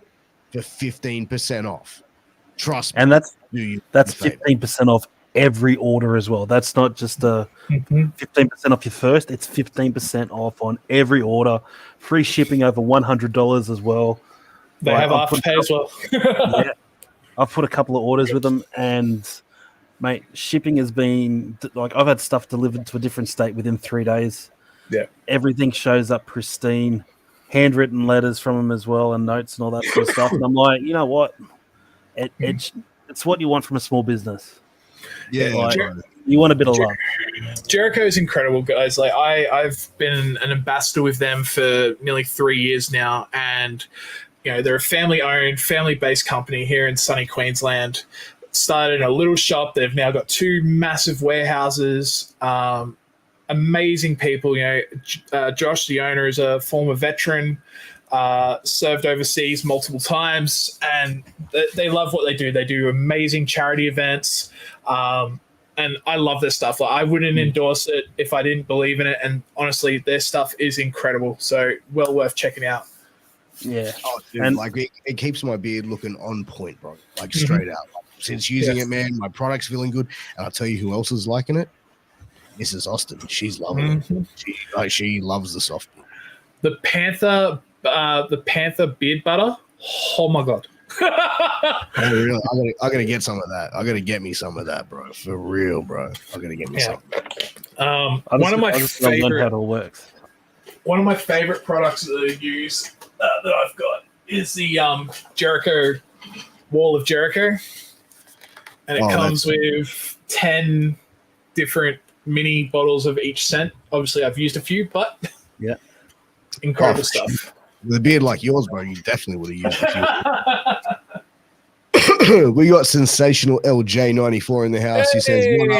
for 15% off. Trust me. And that's 15% off every order as well. That's not just 15% off your first. It's 15% off on every order. Free shipping over $100 as well. They have Afterpay as well. Yeah, I've put a couple of orders with them, and mate, shipping has been like, I've had stuff delivered to a different state within 3 days. Yeah, everything shows up pristine, handwritten letters from them as well, and notes and all that sort of stuff. And I'm like, you know what? It's what you want from a small business. Yeah, like, you want a bit of love. Jericho is incredible, guys. Like I've been an ambassador with them for nearly 3 years now, and they're a family-owned, family-based company here in sunny Queensland. Started in a little shop. They've now got 2 massive warehouses. Amazing people. Josh, the owner, is a former veteran, served overseas multiple times, and they love what they do. They do amazing charity events, and I love their stuff. Like, I wouldn't endorse it if I didn't believe in it, and honestly, their stuff is incredible. So well worth checking out. Yeah. Oh, dude, and like it keeps my beard looking on point, bro. Like straight out. Since using it, man, my product's feeling good. And I'll tell you who else is liking it. Mrs. Austin. She's loving it. She loves the soft beard. The Panther beard butter. Oh my god. Oh, really? I gotta get some of that. I gotta get me some of that, bro. For real, bro. I gotta get me some. One of my favorite. How it all works. One of my favorite products that I use that I've got is the Jericho Wall of Jericho, and it comes with 10 different mini bottles of each scent. Obviously, I've used a few, but incredible stuff. With a beard like yours, bro, you definitely would have used a few. We got sensational LJ94 in the house. He says, "Good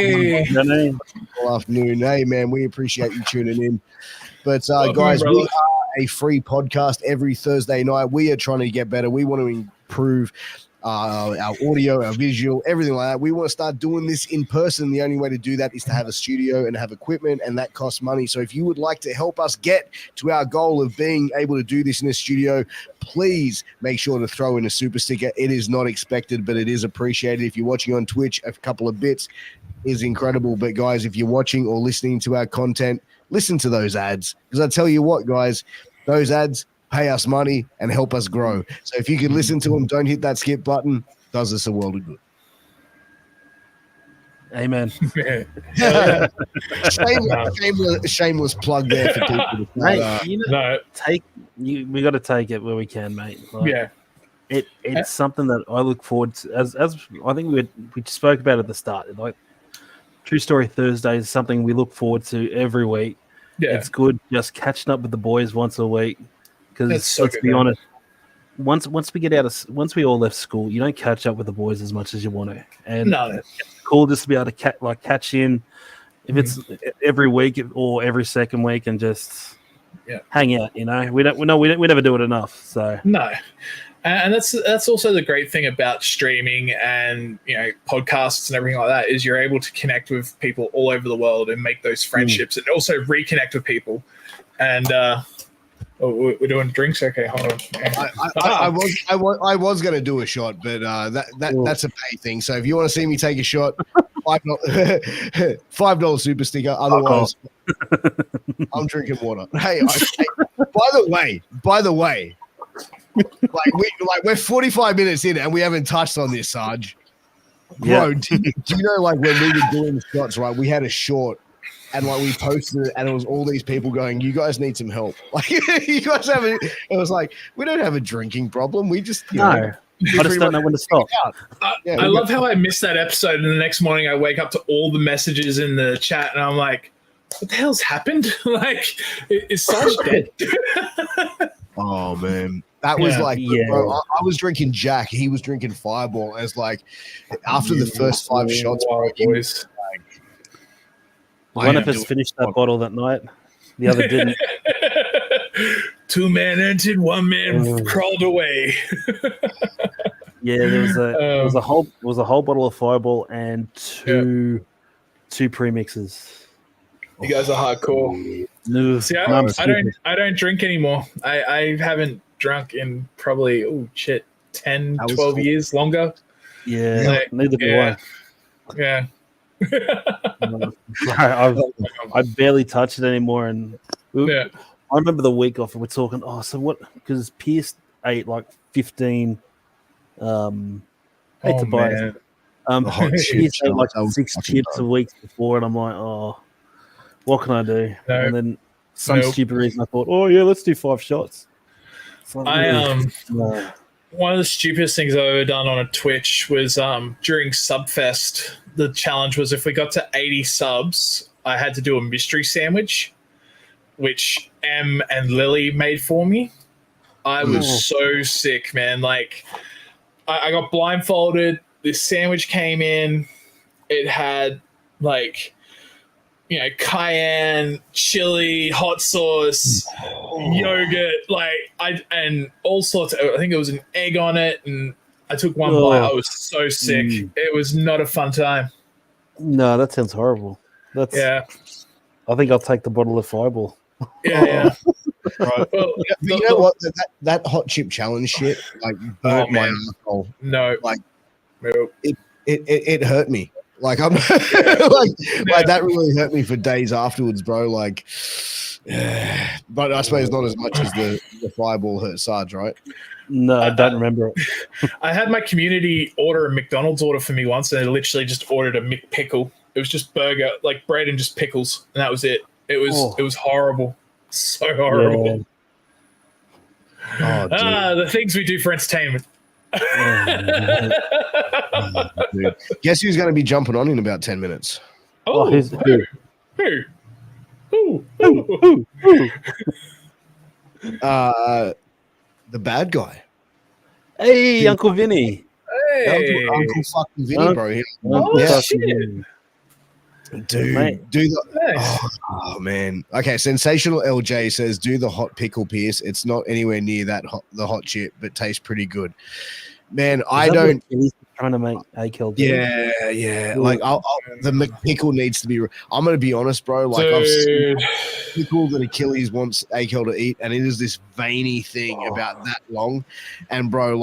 afternoon, hey man, we appreciate you tuning in." But guys, we are a free podcast every Thursday night. We are trying to get better. We want to improve our audio, our visual, everything like that. We want to start doing this in person. The only way to do that is to have a studio and have equipment, and that costs money. So if you would like to help us get to our goal of being able to do this in a studio, please make sure to throw in a super sticker. It is not expected, but it is appreciated. If you're watching on Twitch, a couple of bits is incredible. But guys, if you're watching or listening to our content, listen to those ads, because I tell you what, guys, those ads pay us money and help us grow. So if you could listen to them, don't hit that skip button. Does us a world of good. Amen. shameless plug there for people. We got to take it where we can, mate. Like, it's something that I look forward to. As I think we spoke about at the start. Like, True Story Thursday is something we look forward to every week. Yeah. It's good just catching up with the boys once a week. Because let's be honest, once we all left school, you don't catch up with the boys as much as you want to. And it's cool just to be able to catch in, if it's every week or every second week, and just hang out. You know, we never do it enough. So no. And that's also the great thing about streaming and podcasts and everything like that is you're able to connect with people all over the world and make those friendships and also reconnect with people. And we're doing drinks. Okay, hold on. I was gonna do a shot, but that's a pay thing. So if you want to see me take a shot, $5 super sticker. Otherwise, I'm drinking water. Hey, by the way. We're 45 minutes in and we haven't touched on this, Sarge. Bro, do you know when we were doing shots, right? We had a short and we posted it and it was all these people going, "You guys need some help." You guys have it. It was like, we don't have a drinking problem. We just I just don't know when to stop. I love how I missed that episode and the next morning I wake up to all the messages in the chat and I'm like, what the hell's happened? Is Sarge dead? Oh man. That was bro, I was drinking Jack. He was drinking Fireball. As after the first 5 shots, bro, boys. One of us finished that bottle that night. The other didn't. 2 men entered, 1 man crawled away. There was a whole bottle of Fireball and two premixes. You guys are hardcore. See, I don't drink anymore. I haven't drunk in probably 10, 12 years longer. Neither do I. Yeah. I barely touch it anymore, and I remember the week off. We're talking. So what? Because Piers ate 15. Hate to buy it. Piers ate 6 chips a week before, and I'm like, what can I do? No. And then some stupid reason I thought, let's do 5 shots. One of the stupidest things I've ever done on a Twitch was during Subfest. The challenge was if we got to 80 subs, I had to do a mystery sandwich, which Em and Lily made for me. I was so sick, man. I got blindfolded. This sandwich came in. It had cayenne, chili, hot sauce, yogurt, and all sorts of, I think it was an egg on it, and I took one bite. I was so sick. It was not a fun time. No, that sounds horrible. I think I'll take the bottle of Fireball. Yeah. Right. Well, you know what? That hot chip challenge shit burnt my asshole. No. It hurt me. I'm that really hurt me for days afterwards, bro. But I suppose not as much as the Fireball hurt Sarge, right? No, I don't remember it. I had my community order a McDonald's order for me once, and they literally just ordered a McPickle. It was just burger, bread and just pickles, and that was it. It was horrible, so horrible. Yeah. The things we do for entertainment. Guess who's going to be jumping on in about 10 minutes? Who? The bad guy. Hey, Uncle Vinny. Hey, Uncle fucking Vinny, bro. Shit. Dude, do the oh man. Okay, Sensational LJ says, do the hot pickle, Pierce. It's not anywhere near the hot chip, but tastes pretty good. Man, I don't. He's trying to make AKL. Yeah. The McPickle needs to be. I'm gonna be honest, bro. I've seen pickle that Achilles wants AKL to eat, and it is this veiny thing about that long. And bro,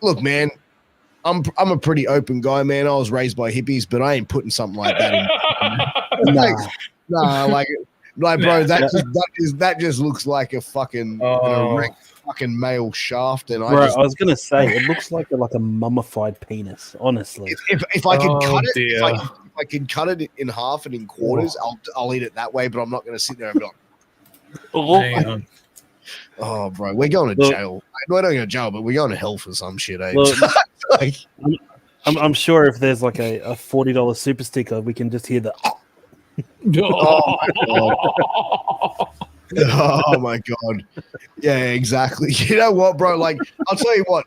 look, man, I'm a pretty open guy, man. I was raised by hippies, but I ain't putting something like that in. Bro, that just looks like a fucking erect fucking male shaft, and I was gonna say it looks like a mummified penis. Honestly, if I could cut it, if I could cut it in half and in quarters, I'll eat it that way. But I'm not gonna sit there and be like, oh, bro, we're going to jail. We're not going to jail, but we're going to hell for some shit, eh? Look, I'm sure if there's a $40 super sticker, we can just hear the. Oh my god! Oh my god! Yeah, exactly. You know what, bro? I'll tell you what.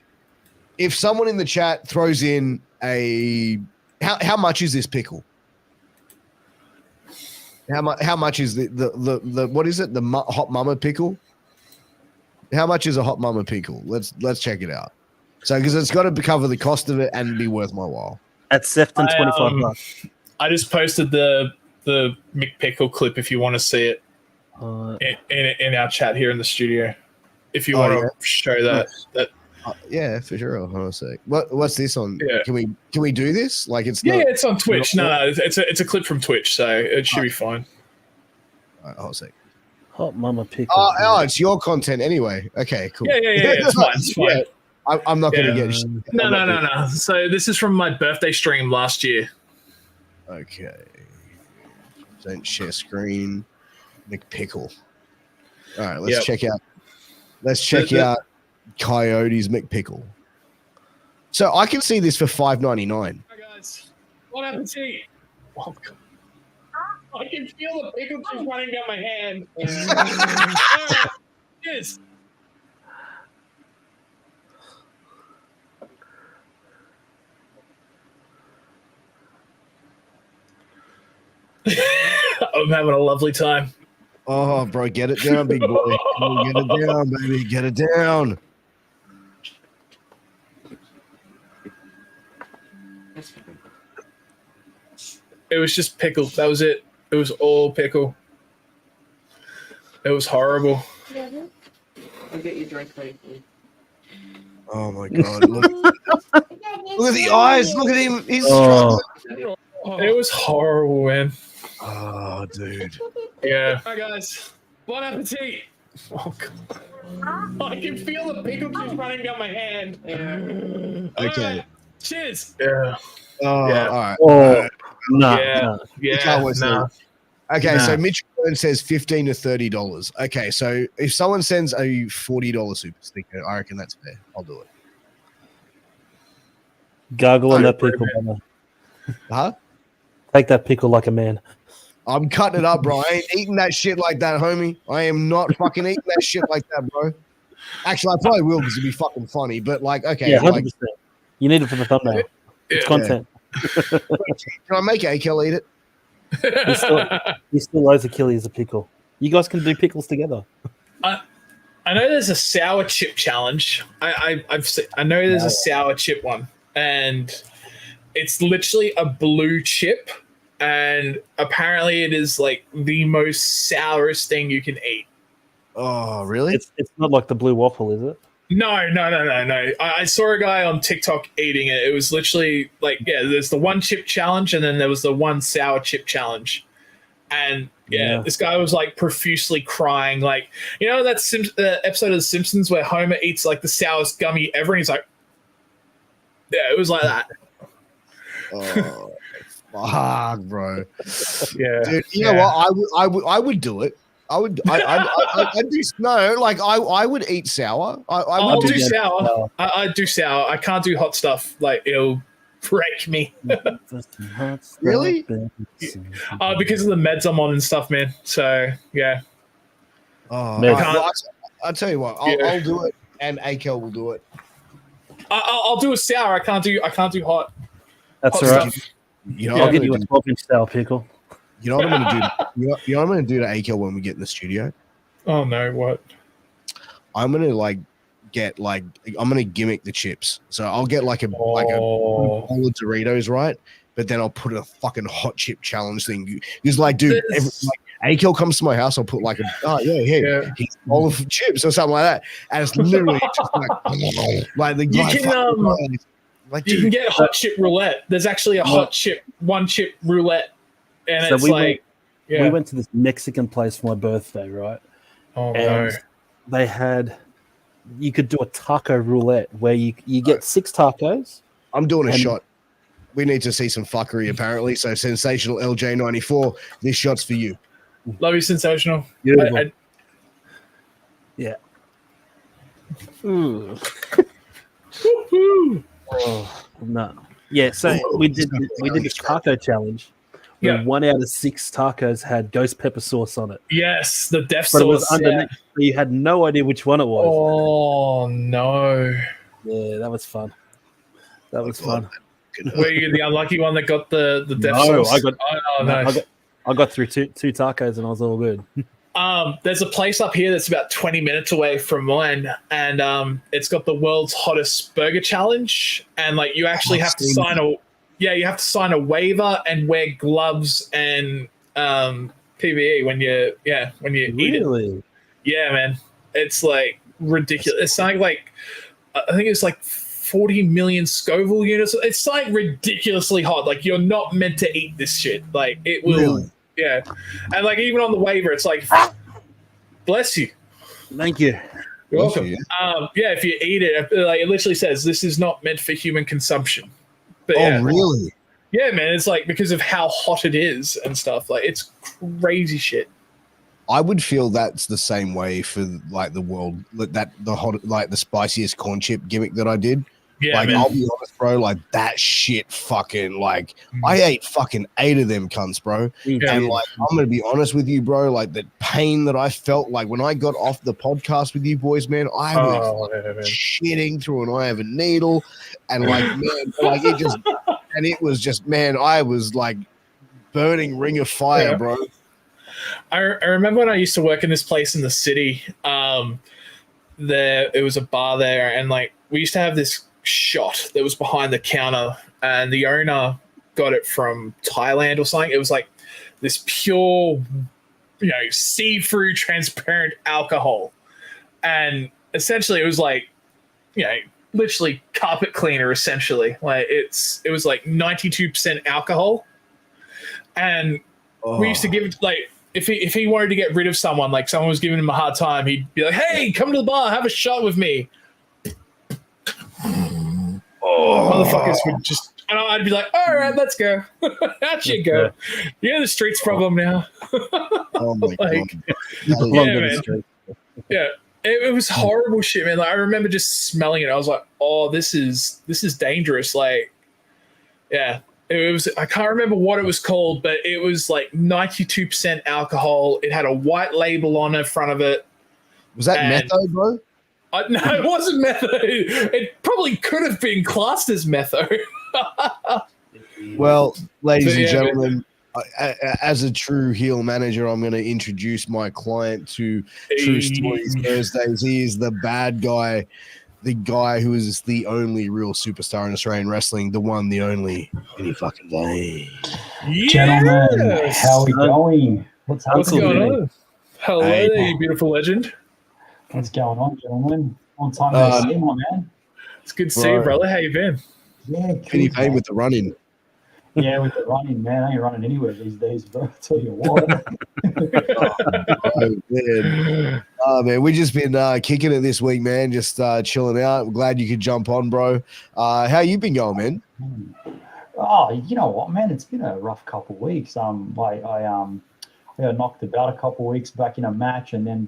If someone in the chat throws in how much is this pickle? How much is the what is it? The hot mama pickle? How much is a hot mama pickle? Let's check it out. So because it's got to cover the cost of it and be worth my while. At Sefton, $25. I just posted the McPickle clip if you want to see it in our chat here in the studio. If you want to show that. Yeah, for sure. Hold on a sec. What's this on? Yeah. Can we do this? Like it's it's on Twitch. No, it's a clip from Twitch, so it should be fine. All right, hold on a sec. Hot mama pickle. Oh, it's your content anyway. Okay, cool. Yeah. It's fine. It's fine. Yeah, I'm not going to get. No. So this is from my birthday stream last year. Okay. Don't share screen. McPickle. All right, let's check out. Let's check out Coyote's McPickle. So I can see this for $5.99. Hi guys, bon appetit. Oh, I can feel the pickle juice running down my hand. Yes. I'm having a lovely time. Oh, bro, get it down, big boy. Get it down, baby. Get it down. It was just pickle. That was it. It was all pickle. It was horrible. I'll get you a drink, please. Oh my god! Look at the eyes. Look at him. He's struggling. It was horrible, man. Oh, dude. Yeah. Hi guys. Bon appetit. Oh god. I can feel the pickle juice running down my hand. Okay. Right. Cheers. Yeah. Oh, Yeah. all right. Oh, no. Yeah. Okay, Nah. so Mitch Burns says $15 to $30. Okay, so if someone sends a $40 super sticker, I reckon that's fair. I'll do it. Gargle on that pickle, brother. Huh? Take that pickle like a man. I'm cutting it up, bro. I ain't eating that shit like that, homie. I am not fucking eating that shit like that, bro. Actually, I probably will because it'd be fucking funny. But like, okay, Yeah, 100%. like, You need it for the thumbnail. It's content. can I make Akel eat it? He still owes Achilles a pickle. You guys can do pickles together. I know there's a sour chip challenge. I know there's a sour chip one, and it's literally a blue chip, and apparently it is like the most sourest thing you can eat. Oh, really? It's not like the blue waffle, is it? No. I saw a guy on TikTok eating it. It was literally like, there's the one chip challenge, and then there was the one sour chip challenge. And this guy was like profusely crying. Like, you know, that episode of The Simpsons where Homer eats like the sourest gummy ever, and he's like, it was like that. Oh, fuck, bro. Yeah. Dude, you know what? I would do it. I would do I would eat sour. I'll do sour. I do sour. I can't do hot stuff. Like, it'll break me. Really? Because of the meds I'm on and stuff, man. So yeah. Oh, I'll tell you what. I'll do it, and Akel will do it. I'll do a sour. I can't do hot. That's hot all right. stuff. You know, I'll give you a 12-inch style pickle. You know what I'm gonna do? You know what I'm gonna do to Akel when we get in the studio? Oh no! What? I'm gonna I'm gonna gimmick the chips. So I'll get like a bowl of Doritos, right? But then I'll put a fucking hot chip challenge thing. He's like, dude, Akel comes to my house, I'll put like here's a bowl of chips or something like that, and it's literally just like the guy. You can get a hot chip roulette. There's actually a one chip roulette. And so it's we went to this Mexican place for my birthday, right? Oh, and they had, you could do a taco roulette where you get 6 tacos. I'm doing a shot. We need to see some fuckery, apparently. So, Sensational LJ94, this shot's for you. Love you, Sensational. Yeah. Ooh. Oh, no. Yeah, so we did the taco challenge. Yeah. 1 out of 6 tacos had ghost pepper sauce on it. Yes, the death but sauce. It was underneath, so you had no idea which one it was. Oh no! Yeah, that was fun. That was fun. Were you the unlucky one that got the death No, sauce? I got. Oh, no. I got through two tacos and I was all good. There's a place up here that's about 20 minutes away from mine, and it's got the world's hottest burger challenge. And like, you actually have to sign a waiver and wear gloves and PPE when you eat it. Really? Yeah, man, it's like ridiculous. It's something like, I think it's like 40 million Scoville units. It's like ridiculously hot. Like, you're not meant to eat this shit. Like, it will. Really? Yeah, and like, even on the waiver, it's like, bless you. Thank you. You're welcome. You. Yeah, if you eat it, like, it literally says this is not meant for human consumption. But Oh, really? Yeah, man, it's like because of how hot it is and stuff. Like, it's crazy shit. I would feel that's the same way for like the world, that the hot, like the spiciest corn chip gimmick that I did. Yeah, like, man. I'll be honest, bro. Like, that shit, fucking, like, I ate fucking 8 of them cunts, bro. Yeah. And like, I'm gonna be honest with you, bro. Like, the pain that I felt, like, when I got off the podcast with you boys, man, I was shitting through an eye of a needle, and like, man, like, it just, and it was just, man, I was like burning ring of fire, bro. I remember when I used to work in this place in the city. It was a bar there, and like, we used to have this shot that was behind the counter, and the owner got it from Thailand or something. It was like this pure, see-through transparent alcohol, and essentially it was like, literally carpet cleaner. Essentially, like, it was like 92% alcohol, and we used to give it, like, if he wanted to get rid of someone, like someone was giving him a hard time, he'd be like, "Hey, come to the bar, have a shot with me." Motherfuckers would just, and I'd be like, "All right, let's go." Out you go. The streets problem now. Oh my Like, god. yeah, man. Yeah, it was horrible shit, man. Like, I remember just smelling it. I was like, "Oh, this is dangerous." Like, yeah, it was. I can't remember what it was called, but it was like 92% alcohol. It had a white label on the front of it. Was that metho, bro? No, it wasn't metho. It probably could have been classed as metho. Well, ladies and gentlemen, as a true heel manager, I'm going to introduce my client to True Stories Thursdays. He is the bad guy, the guy who is the only real superstar in Australian wrestling, the one, the only, any fucking day. Yes! Gentlemen, how are we going? What's going on? Hello there, you beautiful legend. What's going on, gentlemen? Long time no see, my man. It's good to see you, brother. How you been? Yeah, good. Penny pain with the running. Yeah, with the running, man. I ain't running anywhere these days, bro. I'll tell you what. Man, we've just been kicking it this week, man. Just chilling out. I'm glad you could jump on, bro. How you been going, man? Oh, you know what, man? It's been a rough couple of weeks. I got knocked about a couple of weeks back in a match, and then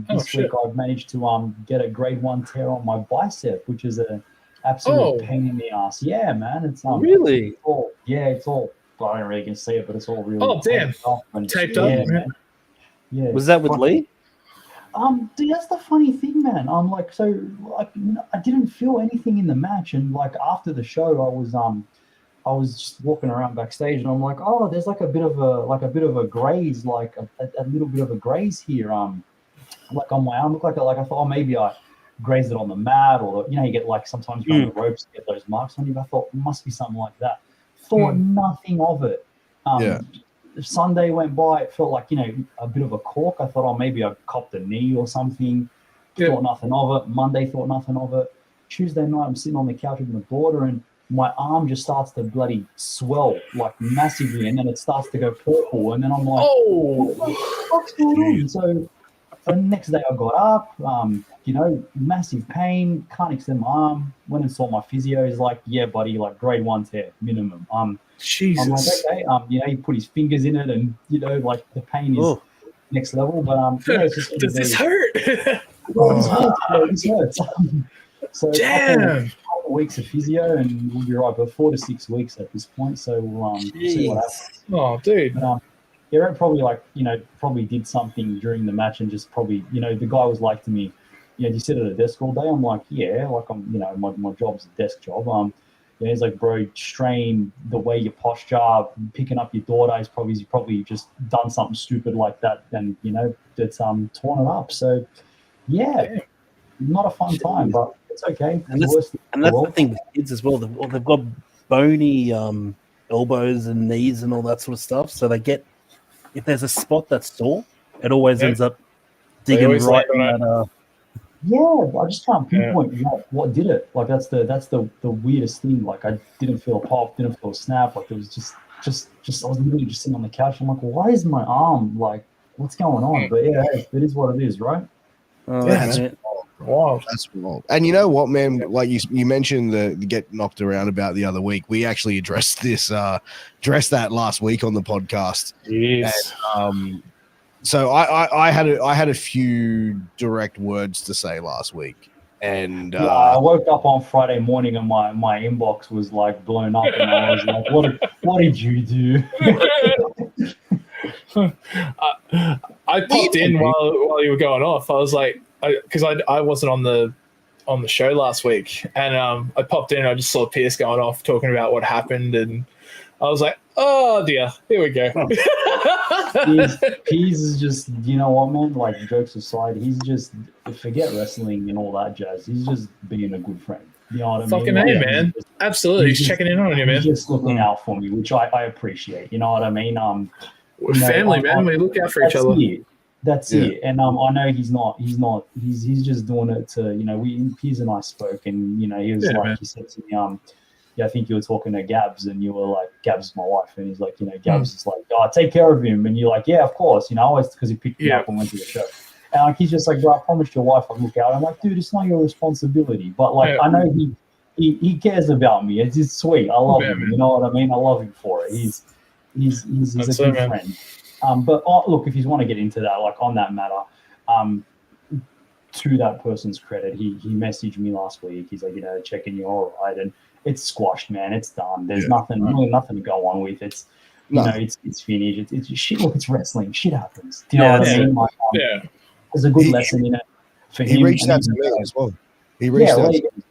this week I've managed to get a grade 1 tear on my bicep, which is an absolute pain in the ass. Yeah, man. It's really. It's all. I don't really can see it, but it's all really. Oh, damn! Taped up, man. Yeah. Was that with Lee? Dude, that's the funny thing, man. I didn't feel anything in the match, and like after the show, I was just walking around backstage, and I'm like, oh, there's like a bit of a graze, like a little bit of a graze here, like on my arm. Look like I thought, oh, maybe I grazed it on the mat, or you get like sometimes you on the ropes get those marks on you. I thought it must be something like that. Thought nothing of it. Sunday went by, it felt like a bit of a cork. I thought, oh, maybe I copped a knee or something. Thought nothing of it. Monday, thought nothing of it. Tuesday night, I'm sitting on the couch with my daughter, and my arm just starts to bloody swell like massively, and then it starts to go purple, and then I'm like, what the fuck's going on? So the next day I got up, massive pain, can't extend my arm. Went and saw my physio. He's like, yeah, buddy, like grade 1 tear minimum. Jesus. I'm like, okay. He put his fingers in it, and like the pain is next level. But it's just does this hurt? This hurts. So damn. Couple weeks of physio, and we'll be right, but 4 to 6 weeks at this point. So we'll see what happens. Oh, dude. But, Aaron probably did something during the match, and just probably, the guy was like to me, do you sit at a desk all day? I'm like, yeah, like I'm, my job's a desk job. Yeah, he's like, bro, strain the way your posture, picking up your daughter is probably just done something stupid like that, and that's torn it up. So yeah, Damn. not a fun time, but it's okay. And that's the thing with kids as well. They've got bony elbows and knees and all that sort of stuff. So they get, if there's a spot that's sore, it always ends up digging right in that. Yeah, I just can't pinpoint what did it. Like that's the weirdest thing. Like I didn't feel a pop, didn't feel a snap. Like it was just I was literally just sitting on the couch. I'm like, why is my arm like, what's going on? But yeah, it is what it is, right? That's wild. That's wild. And you know what, man? Like you mentioned the get knocked around about the other week. We actually addressed that last week on the podcast. Yes. And, so I had a few direct words to say last week, and I woke up on Friday morning and my inbox was like blown up, and I was like, "What did you do?" I popped in while you were going off. I was like, because I wasn't on the show last week, and I popped in and I just saw Piers going off talking about what happened, and I was like, oh dear, here we go. Piers is just, you know what, man? Like, jokes aside, he's just, forget wrestling and all that jazz. He's just being a good friend. You know what I Fucking mean? A, man. Absolutely. He's checking in on you, man. He's just looking out for me, which I appreciate. You know what I mean? We're family, man. We look out for each other. That's it. And I know he's just doing it to, Piers and I spoke, and, he was like, man. He said to me, I think you were talking to Gabs, and you were like, Gabs is my wife, and he's like, Gabs is like, oh, take care of him, and you're like, yeah, of course, always, because he picked me up and went to the show, and like he's just like, bro, I promised your wife I'd look out. I'm like, dude, it's not your responsibility, but like I know he cares about me. It's just sweet. I love him. Man. You know what I mean? I love him for it. He's a good friend. But look, if you want to get into that, like on that matter, to that person's credit, he messaged me last week. He's like, checking you all right, and it's squashed, man. It's done. There's nothing to go on with. It's it's finished. It's shit. Look, it's wrestling. Shit happens. Do you know what I mean? Like, there's a good lesson in it for him. He reached out to me as well. He reached out to me,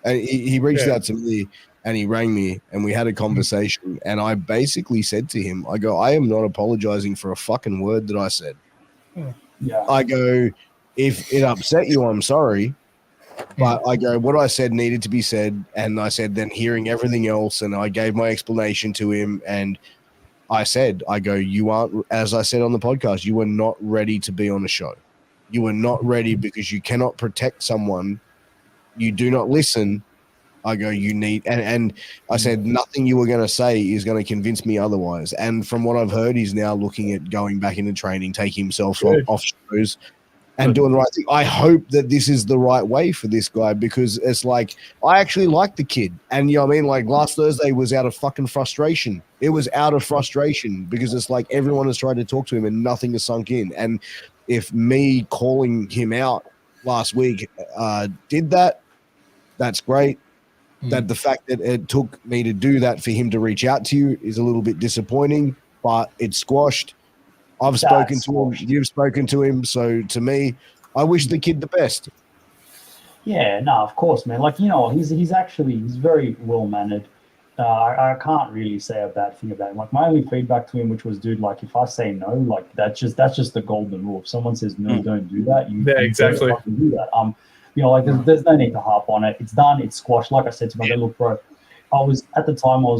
and he reached out to me, and he rang me, and we had a conversation. And I basically said to him, I go, I am not apologizing for a fucking word that I said. Yeah. I go, if it upset you, I'm sorry. But I go, what I said needed to be said. And I said, then hearing everything else, and I gave my explanation to him. And I go, you aren't, as I said on the podcast, you are not ready to be on a show. You are not ready because you cannot protect someone. You do not listen. I go, you need, and I said, nothing you were going to say is going to convince me otherwise. And from what I've heard, he's now looking at going back into training, taking himself off shows, and doing the right thing. I hope that this is the right way for this guy, because it's like, I actually like the kid. And you know what I mean? Like last Thursday was out of fucking frustration. It was out of frustration because it's like everyone has tried to talk to him and nothing has sunk in. And if me calling him out last week did that, that's great. That the fact that it took me to do that for him to reach out to you is a little bit disappointing, but it's squashed. I've spoken to him. You've spoken to him. So to me, I wish the kid the best. Yeah, no, of course, man. Like, he's very well mannered. I can't really say a bad thing about him. Like my only feedback to him, which was, dude, like if I say no, like that's just the golden rule. If someone says no, don't do that. You exactly. Don't fucking do that. Like there's no need to harp on it. It's done. It's squashed. Like I said to my dad, look, bro, I was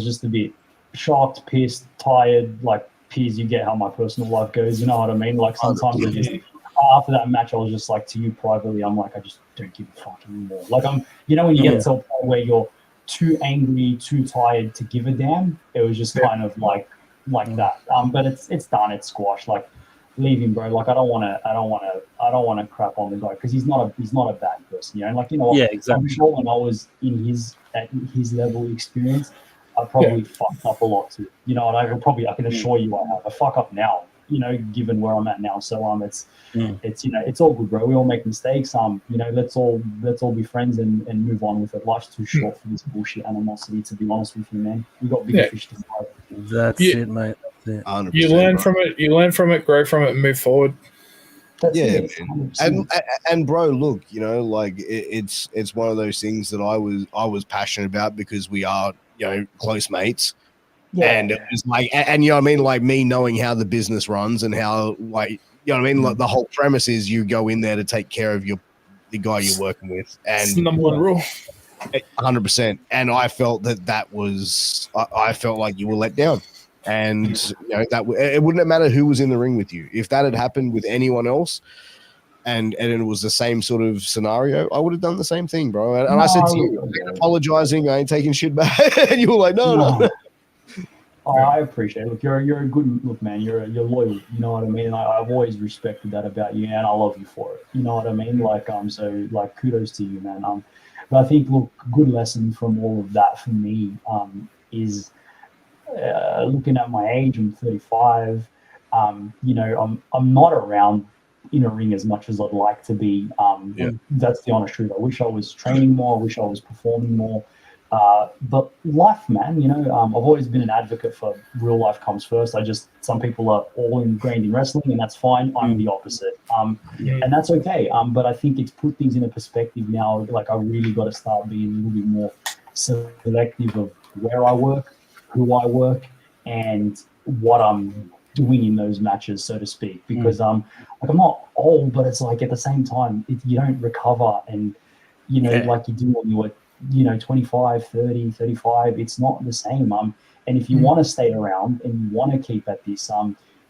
just a bit shocked, pissed, tired. Like, Piers, you get how my personal life goes. You know what I mean? Like sometimes I just, after that match, I was just like, to you privately, I'm like, I just don't give a fuck anymore. Like when you get to a point where you're too angry, too tired to give a damn, it was just kind of like that. But it's done. It's squashed. Like, leave him, bro. Like I don't want to crap on the guy because he's not a bad person. Like yeah, exactly. I'm sure when I was at his level of experience, I probably fucked up a lot too. And I can assure you I have. I fuck up now. Given where I'm at now. So it's it's all good, bro. We all make mistakes. Let's all be friends and move on with it. Life's too short for this bullshit animosity. To be honest with you, man, we got bigger fish to fry. That's it, mate. You learn from it. You learn from it, grow from it, and move forward. That's Yeah, it. man. 100%. And bro, look, you know, like it's one of those things that I was passionate about because we are, you know, close mates. Yeah. And it was like, and you know what I mean, like me knowing how the business runs and how, like, you know what I mean, like the whole premise is you go in there to take care of the guy you're working with, It's the and number one rule. 100%. And I felt that was, I felt like you were let down. And you know that it wouldn't have mattered who was in the ring with you. If that had happened with anyone else, and it was the same sort of scenario, I would have done the same thing, bro. And I said to you, I ain't apologizing, I ain't taking shit back. And you were like, no. Oh, I appreciate it. Look, you're a good look, man. You're loyal. You know what I mean. I've always respected that about you, and I love you for it. You know what I mean. Like so like kudos to you, man. But I think look, good lesson from all of that for me is looking at my age. I'm 35. You know, I'm not around in a ring as much as I'd like to be. That's the honest truth. I wish I was training more. I wish I was performing more. But life, man, you know, I've always been an advocate for real life comes first. Some people are all ingrained in wrestling, and that's fine. I'm the opposite. And that's okay. But I think it's put things in a perspective now. Like, I really got to start being a little bit more selective of where I work, who I work, and what I'm doing in those matches, so to speak. Because like, I'm not old, but it's like at the same time, you don't recover, and you know, like you do when you were, you know, 25, 30, 35, it's not the same. And if you want to stay around and you want to keep at this,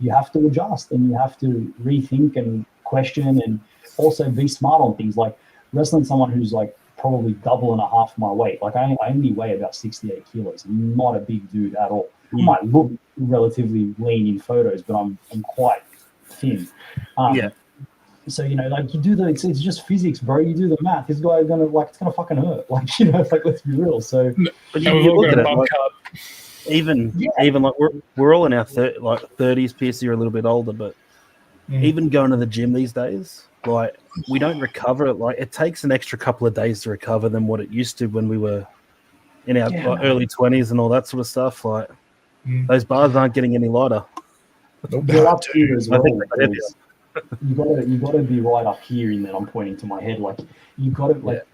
you have to adjust and you have to rethink and question and also be smart on things. Like wrestling someone who's like probably double and a half my weight. Like I only weigh about 68 kilos. I'm not a big dude at all. I might look relatively lean in photos, but I'm quite thin. So, you know, like you do it's just physics, bro. You do the math. This guy is gonna it's gonna fucking hurt. Like, you know, it's like, let's be real. So, but you look at it, like, even like we're all in our 30s. Pierce, you're a little bit older, but even going to the gym these days, like we don't recover. Like it takes an extra couple of days to recover than what it used to when we were in our early 20s and all that sort of stuff. Like those bars aren't getting any lighter. You're up here as well. You gotta be right up here, and then I'm pointing to my head. Like you gotta look,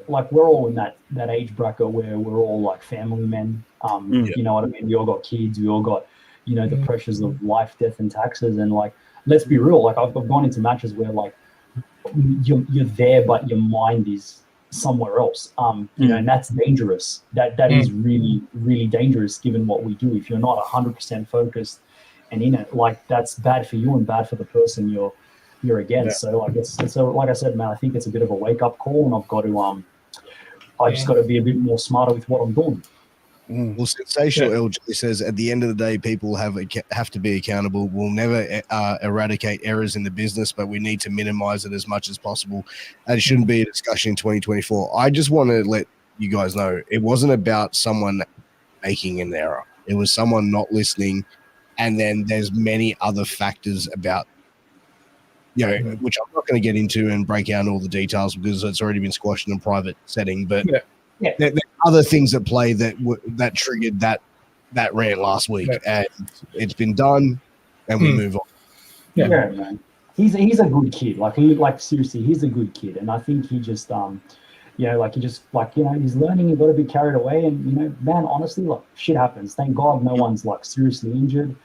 like we're all in that age bracket where we're all like family men. You know what I mean? We all got kids. We all got, you know, the pressures of life, death, and taxes. And like, let's be real. Like I've gone into matches where like you're there, but your mind is somewhere else. You know, and that's dangerous. That is really, really dangerous given what we do. If you're not 100% focused and in it, like that's bad for you and bad for the person you're against. So like like I said, man, I think it's a bit of a wake up call, and I've got to I just got to be a bit more smarter with what I'm doing. Well, Sensational LG says at the end of the day, people have to be accountable. We'll never eradicate errors in the business, but we need to minimize it as much as possible. And it shouldn't be a discussion in 2024. I just want to let you guys know it wasn't about someone making an error. It was someone not listening. And then there's many other factors about, you know, which I'm not going to get into and break out all the details because it's already been squashed in a private setting. But there are other things at play that triggered that rant last week, and it's been done, and we move on. Yeah, man. He's a good kid. Like seriously, he's a good kid, and I think he just you know, like he just you know, he's learning. He got to be carried away, and you know, man, honestly, like shit happens. Thank God, no one's like seriously injured.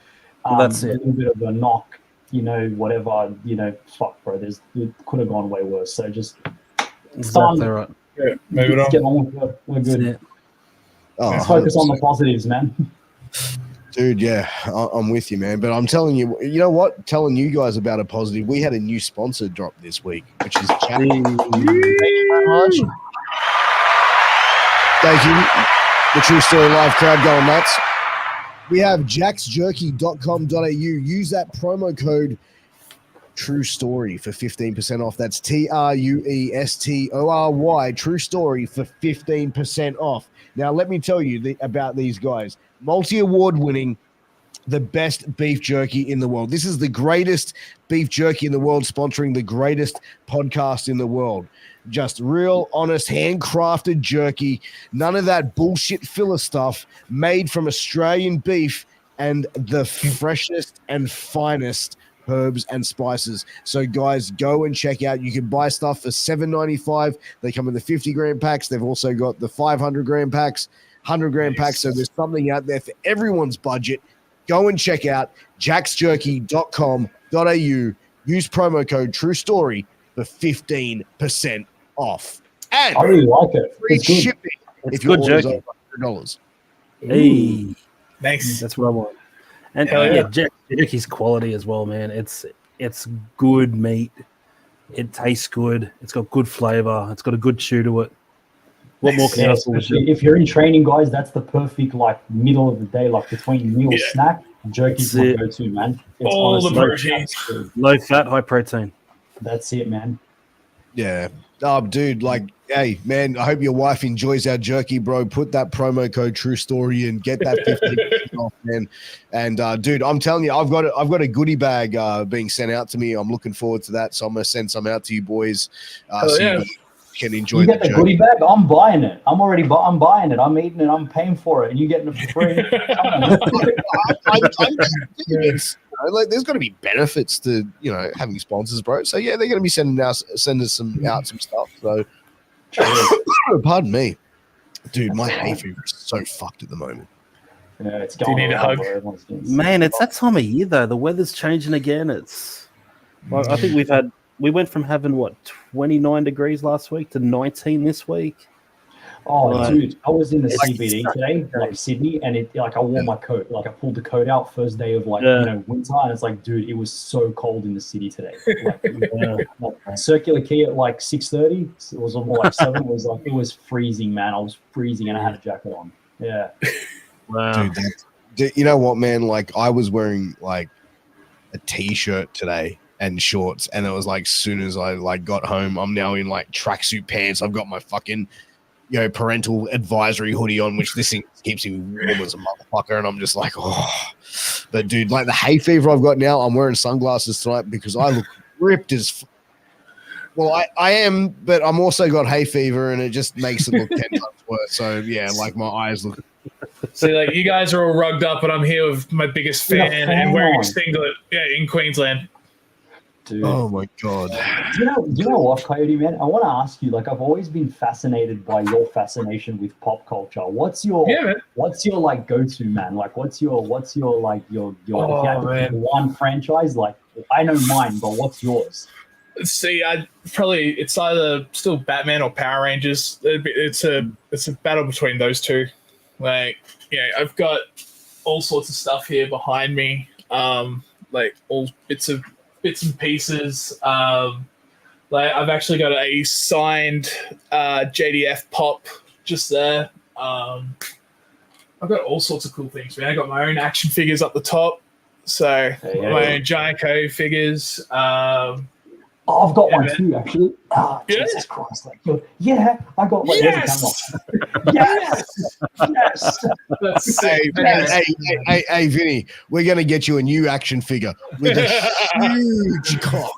That's it. A little bit of a knock, you know, whatever, you know, fuck, bro. It could have gone way worse. So just exactly right. Yeah, maybe let's get on with it. We're good. Let's focus on the positives, man. Dude, yeah, I'm with you, man. But I'm telling you, you know what? Telling you guys about a positive. We had a new sponsor drop this week, which is Jack. Thank you very much. Thank you. The True Story Live crowd going nuts. We have jacksjerky.com.au. Use that promo code True Story for 15% off. That's TRUESTORY, True Story for 15% off. Now, let me tell you about these guys. Multi-award winning, the best beef jerky in the world. This is the greatest beef jerky in the world, sponsoring the greatest podcast in the world. Just real, honest, handcrafted jerky. None of that bullshit filler stuff, made from Australian beef and the freshest and finest herbs, and spices. So, guys, go and check out. You can buy stuff for $7.95. They come in the 50-gram packs. They've also got the 500-gram packs, 100-gram packs. So there's something out there for everyone's budget. Go and check out jacksjerky.com.au. Use promo code TrueStory for 15% off. And I really like it. free It's good. shipping It's if your good order's jerky. over $100. Hey, Nice. that's what I want. And Hell yeah. jerky's quality as well, man. It's good meat. It tastes good. It's got good flavor. It's got a good chew to it. What more can you ask for? If you're in training, guys, that's the perfect like middle of the day, like between meal snack. Jerky's my go-to, man. It's All the honestly- protein. Low fat, high protein. That's it, man. Yeah. Oh, dude, like, hey, man, I hope your wife enjoys our jerky, bro. Put that promo code True Story and get that 15% off, man. And dude, I'm telling you, I've got a goodie bag being sent out to me. I'm looking forward to that. So I'm gonna send some out to you boys. You can enjoy You get the jerky. goodie bag. I'm buying it. I'm buying it. I'm eating it. I'm paying for it, and you getting it for free. Like, there's got to be benefits to having sponsors, bro. So yeah, they're going to be sending us some stuff. So pardon me, dude. My hay fever is so fucked at the moment. Yeah, it's Do you going need a on hug? where everyone's getting sick. Man, it's that time of year though. The weather's changing again. It's I think we went from having 29 degrees last week to 19 this week. Oh, Right. dude, I was in the It's CBD like- today, like Sydney, and it I wore my coat. Like I pulled the coat out first day of winter, and it's like, dude, it was so cold in the city today. Like circular key at like 6:30. It was more like 7. It was freezing, man. I was freezing, and I had a jacket on. Yeah. Wow. Dude, you know what, man? Like, I was wearing like a t-shirt today and shorts, and it was like, soon as I got home, I'm now in like tracksuit pants. I've got my fucking parental advisory hoodie on, which this thing keeps me warm as a motherfucker, and I'm just like, oh. But dude, like the hay fever I've got now, I'm wearing sunglasses tonight because I look ripped as. Well, I am, but I'm also got hay fever, and it just makes it look 10 times worse. So yeah, like my eyes look. So like you guys are all rugged up, and I'm here with my biggest fan and wearing a singlet. Yeah, in Queensland. Dude. Oh my god. Do you know what, Coyote, man? I want to ask you. Like, I've always been fascinated by your fascination with pop culture. What's your like go-to, man? Like, what's your if you had to pick one franchise? Like, I know mine, but what's yours? See, it's either still Batman or Power Rangers. It's a battle between those two. Like, I've got all sorts of stuff here behind me. Like all bits and pieces. Like I've actually got a signed JDF pop just there. I've got all sorts of cool things, man. I got my own action figures up the top. So my own Giant Co figures. I've got one too, actually. Jesus Christ! I got one. Yes! Yes! That's sick. Hey, Vinny, we're gonna get you a new action figure with a huge cock.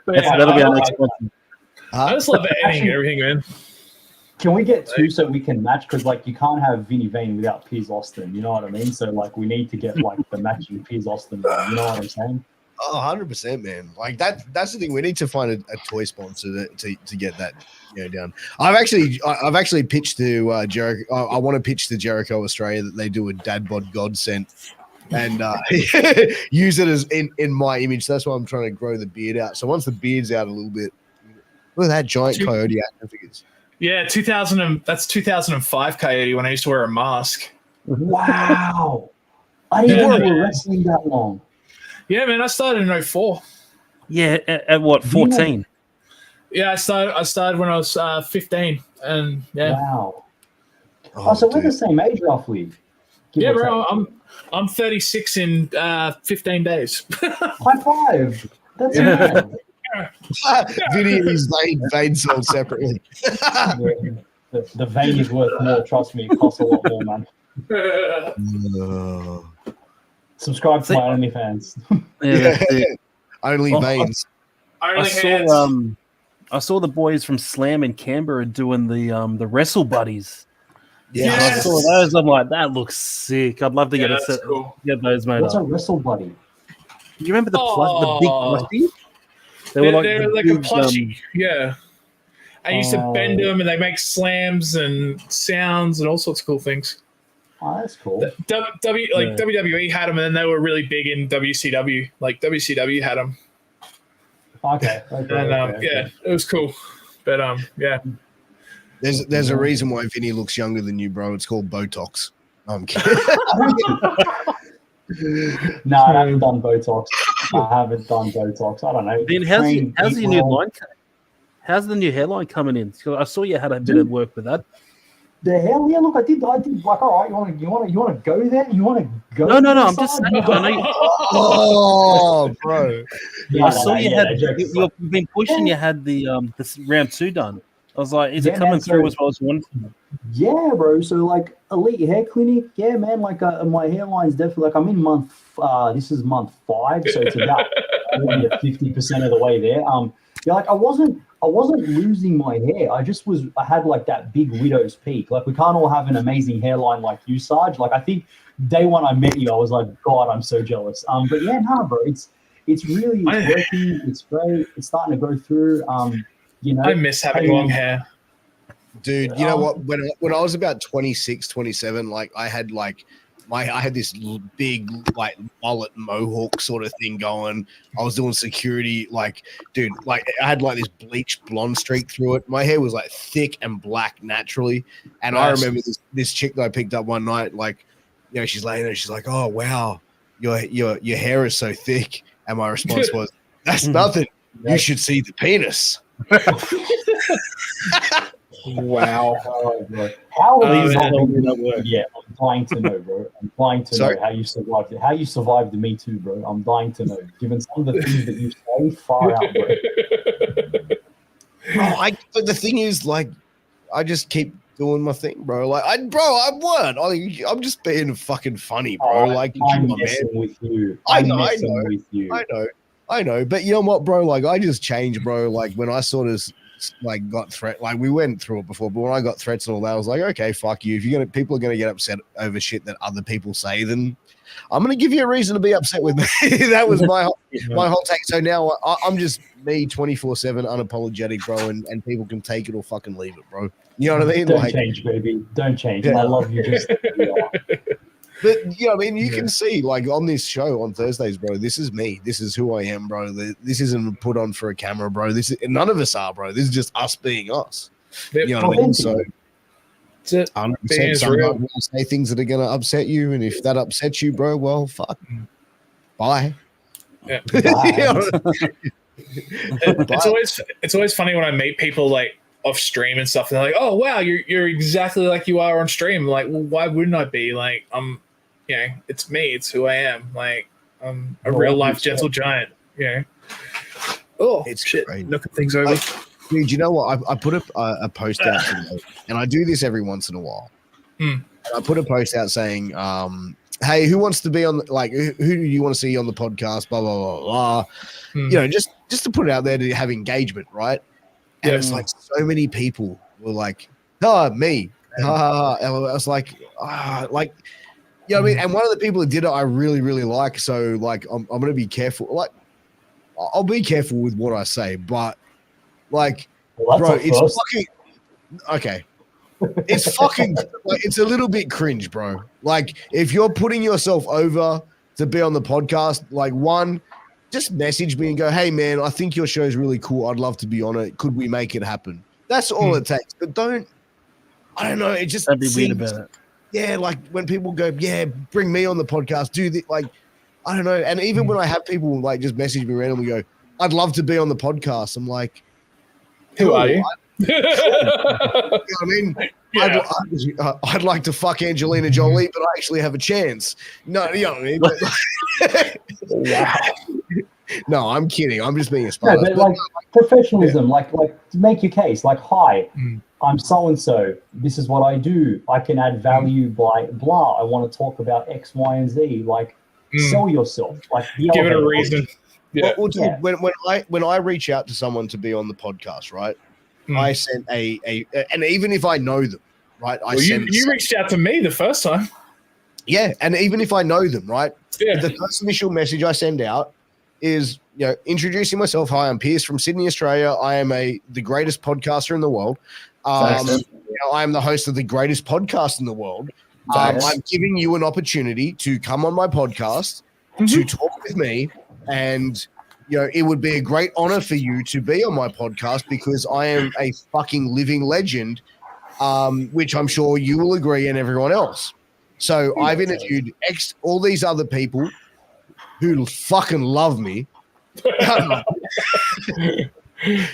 That'll be our next one. I just love editing everything, man. Can we get two so we can match? Because like you can't have Vinny Vane without Piers Austin. You know what I mean? So like we need to get like the matching Piers Austin. You know what I'm saying? Oh, 100%, man. Like that's the thing. We need to find a toy sponsor to get that down. I've actually pitched to Jericho. I want to pitch to Jericho Australia that they do a dad bod godsend and use it as in my image. That's why I'm trying to grow the beard out. So once the beard's out a little bit, look at that giant coyote action figures. Yeah, 2005 Coyote when I used to wear a mask. Wow. I didn't know you were wrestling that long. Yeah, man, I started in 04. Yeah, at what, 14? Yeah, I started when I was 15, and Wow. So we're the same age, roughly. Yeah, bro, I'm 36 in 15 days. High five. That's amazing. Vinny and his vein sold separately. The vein is worth more. Trust me, it costs a lot more, man. Subscribe to my OnlyFans. Only veins. I saw the boys from Slam in Canberra doing the Wrestle Buddies. Yeah, I saw those. I'm like, that looks sick. I'd love to get get those made What's up. a wrestle buddy? You remember the big plushies? They're like a plushie. Yeah. I used to bend them, and they make slams and sounds and all sorts of cool things. Oh, that's cool. WWE had them, and then they were really big in WCW. Like WCW had them. Okay. Yeah, it was cool. But yeah. There's a reason why Vinny looks younger than you, bro. It's called Botox. I'm kidding. No, I haven't done Botox. I don't know. Then how's your new line? How's the new hairline coming in? I saw you had a bit of work with that. The hell, yeah. Look, I did. Like, all right, you want to go there? You want to go? No. I'm just saying. Oh, bro. Yeah, I saw you had. You've been pushing. You had the round 2 done. I was like, is it coming through as well as you wanted? Yeah, bro. So like Elite Hair Clinic, yeah, man. Like my hairline's definitely like I'm in month. This is month 5, so it's about 50% of the way there. Yeah, like I wasn't losing my hair. I had like that big widow's peak. Like we can't all have an amazing hairline like you, Sarge. Like I think day one I met you, I was like, God, I'm so jealous. But yeah, bro. It's working. It's great. It's starting to go through. You know, I miss having long hair. Dude, you know what? When I was about 26, 27, like I had this big like mullet mohawk sort of thing going. I was doing security, like, dude, like I had like this bleached blonde streak through it. My hair was like thick and black naturally. And nice. I remember this chick that I picked up one night, like, you know, she's laying there, she's like, "Oh wow, your hair is so thick." And my response was, "That's nothing. You should see the penis." Wow. How are these happening? Yeah, I'm dying to know, bro. I'm dying to know how you survived it. How you survived the Me Too, bro. I'm dying to know. Given some of the things that you say, far out, bro. But the thing is, like, I just keep doing my thing, bro. Like, I'm just being fucking funny, bro. Like, I'm messing with you. I know. But you know what, bro? Like, I just changed, bro. Like, when I sort of like got threat, like we went through it before, but when I got threats and all that, I was like, okay, fuck you. If people are gonna get upset over shit that other people say, then I'm gonna give you a reason to be upset with me. That was my whole take. So now I'm just me 24/7, unapologetic, bro, and people can take it or fucking leave it, bro. You know what I mean? Don't change, baby. Don't change. Yeah. I love you just as you are. But, you know, I mean, you can see, like, on this show on Thursdays, bro, this is me. This is who I am, bro. This isn't put on for a camera, bro. None of us are, bro. This is just us being us. You know what I mean? So, 100%, sometimes we'll say things that are going to upset you, and if that upsets you, bro, well, fuck. Bye. Yeah. It's always funny when I meet people, like, off stream and stuff, and they're like, "Oh wow, you're exactly like you are on stream." I'm like, well, why wouldn't I be? Like, you know, it's me, it's who I am. Like, I'm a real life gentle giant. You know. Oh, it's shit! great. Knocking things over. Dude, you know what? I put a post out today, and I do this every once in a while. And I put a post out saying, "Hey, who wants to be on? Like, who do you want to see on the podcast?" Blah blah blah blah. You know, just to put it out there to have engagement, right? And it's like so many people were like, "Oh, me." And I was like, like, you know what I mean? And one of the people that did it, I really, really like. So, like, I'm going to be careful. Like, I'll be careful with what I say, but, like, bro, it's fucking, okay. It's fucking, like, it's a little bit cringe, bro. Like, if you're putting yourself over to be on the podcast, like, just message me and go, "Hey, man, I think your show is really cool. I'd love to be on it. Could we make it happen?" That's all it takes. But I don't know. It just That'd be weird about it. Yeah, like when people go, "Yeah, bring me on the podcast, do this." Like, I don't know. And even when I have people like just message me randomly, go, "I'd love to be on the podcast." I'm like, "Who are you?" You know what I mean? Yeah. I'd like to fuck Angelina Jolie, but I actually have a chance. No, you know what I mean? Wow. No, I'm kidding. I'm just being a spider. No, but like professionalism, like to make your case. Like, hi, I'm so and so. This is what I do. I can add value by blah. I want to talk about X, Y, and Z. Like, sell yourself. Like, give it a reason. Yeah. Well, dude, when I reach out to someone to be on the podcast, right? I sent and even if I know them, right? You reached out to me the first time. Yeah, and even if I know them, right? Yeah. The first initial message I send out is, introducing myself. Hi, I'm Piers from Sydney, Australia. I am the greatest podcaster in the world. I am the host of the greatest podcast in the world. I'm giving you an opportunity to come on my podcast to talk with me, and it would be a great honor for you to be on my podcast because I am a fucking living legend, which I'm sure you will agree and everyone else. So I've interviewed all these other people who fucking love me.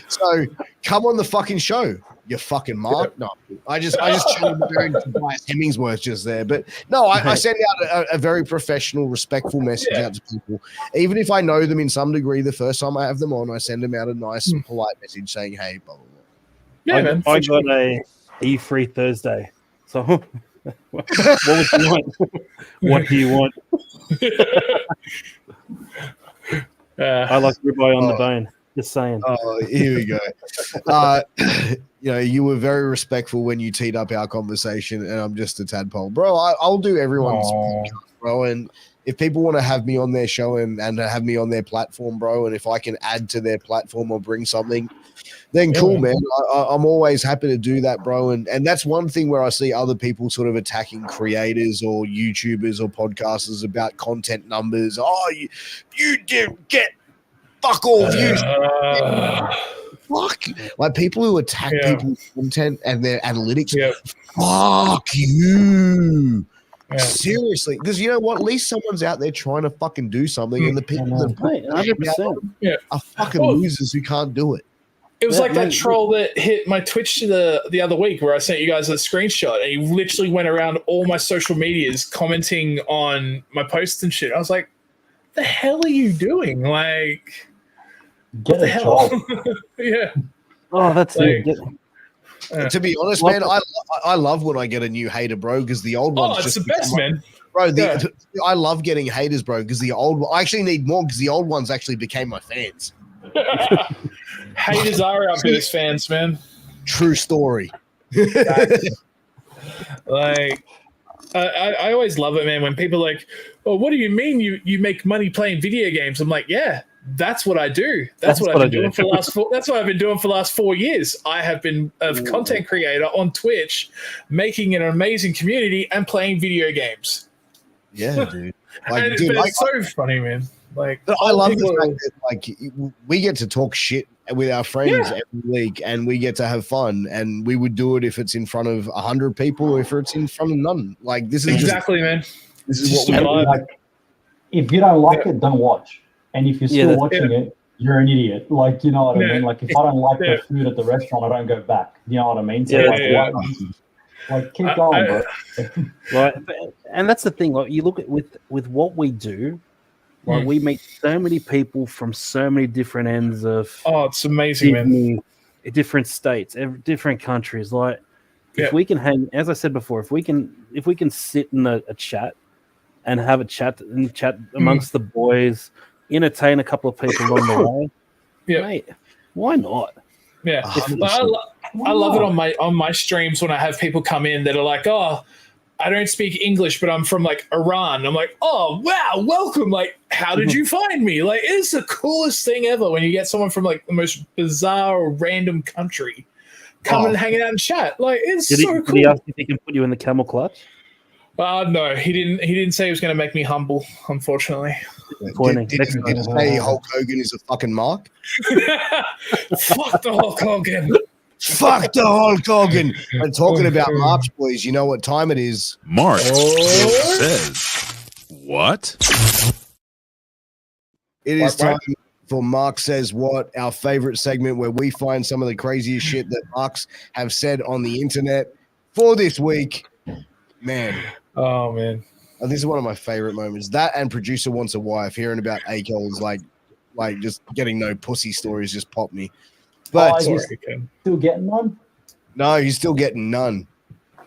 So come on the fucking show, you fucking mark. No, I just changed Tobias Hemmingsworth just there. But no, I send out a very professional, respectful message out to people. Even if I know them in some degree, the first time I have them on, I send them out a nice, polite message saying, hey, blah, blah, blah. Yeah, I got a E-free Thursday. So what would you want? What do you want? I like ribeye on the bone. Just saying. Oh, here we go. You were very respectful when you teed up our conversation, and I'm just a tadpole, bro. I'll do everyone's podcast, bro. And if people want to have me on their show and have me on their platform, bro, and if I can add to their platform or bring something, then cool, man. I'm always happy to do that, bro. And that's one thing where I see other people sort of attacking creators or YouTubers or podcasters about content numbers. Oh, you didn't get fuck all views. Fuck. Like people who attack people's content and their analytics. Fuck you. Yeah. Seriously, because you know what? At least someone's out there trying to fucking do something, and the people that put 100% are fucking losers who can't do it. It was like that troll that hit my Twitch the other week where I sent you guys a screenshot, and he literally went around all my social medias commenting on my posts and shit. I was like, the hell are you doing? Like, get the hell? Yeah. Oh, that's like, to be honest, man, I love when I get a new hater, bro, because the old ones it's the best, man. Bro, I love getting haters, bro, because I actually need more because the old ones actually became my fans. Haters are our biggest fans, man. True story. Like, I always love it, man, when people are like, oh, what do you mean you make money playing video games? I'm like, yeah, that's what I do. That's what I've been doing for the last that's what I've been doing for the last 4 years. I have been a content creator on Twitch, making an amazing community and playing video games. Yeah, dude. But it's so funny, man. Like, I love the fact that like we get to talk shit with our friends every week, and we get to have fun. And we would do it if it's in front of 100 people, or if it's in front of none. Like this is exactly, man. This is what we do. Like, if you don't like it, don't watch. And if you're still watching it, you're an idiot. Like, you know what I mean? Like, if I don't like the food at the restaurant, I don't go back. You know what I mean? So like keep going, bro. Right, and that's the thing. Like, you look at with what we do. Like we meet so many people from so many different ends of it's amazing, Sydney, different states, different countries. Like if we can hang, as I said before, if we can sit in a chat and have a chat amongst the boys, entertain a couple of people along the way, mate, why not? Yeah, I love it on my streams when I have people come in that are like, oh, I don't speak English, but I'm from like Iran. I'm like, oh, wow, welcome. Like, how did you find me? Like, it's the coolest thing ever when you get someone from like the most bizarre or random country coming and hanging out and chat. Like, it's so cool. Did he ask if he can put you in the camel clutch? No, he didn't. He didn't say he was going to make me humble, unfortunately. Did he say Hulk Hogan is a fucking mark? Fuck the Hulk Hogan. Fuck the Hulk Hogan. And talking about March, boys, you know what time it is? March says what? It is time for Mark Says What, our favorite segment where we find some of the craziest shit that Marks have said on the internet for this week. Man. Oh, man. This is one of my favorite moments. That and Producer Wants a Wife, hearing about Akel's like just getting no pussy stories just popped me. But he's still getting none? No, he's still getting none.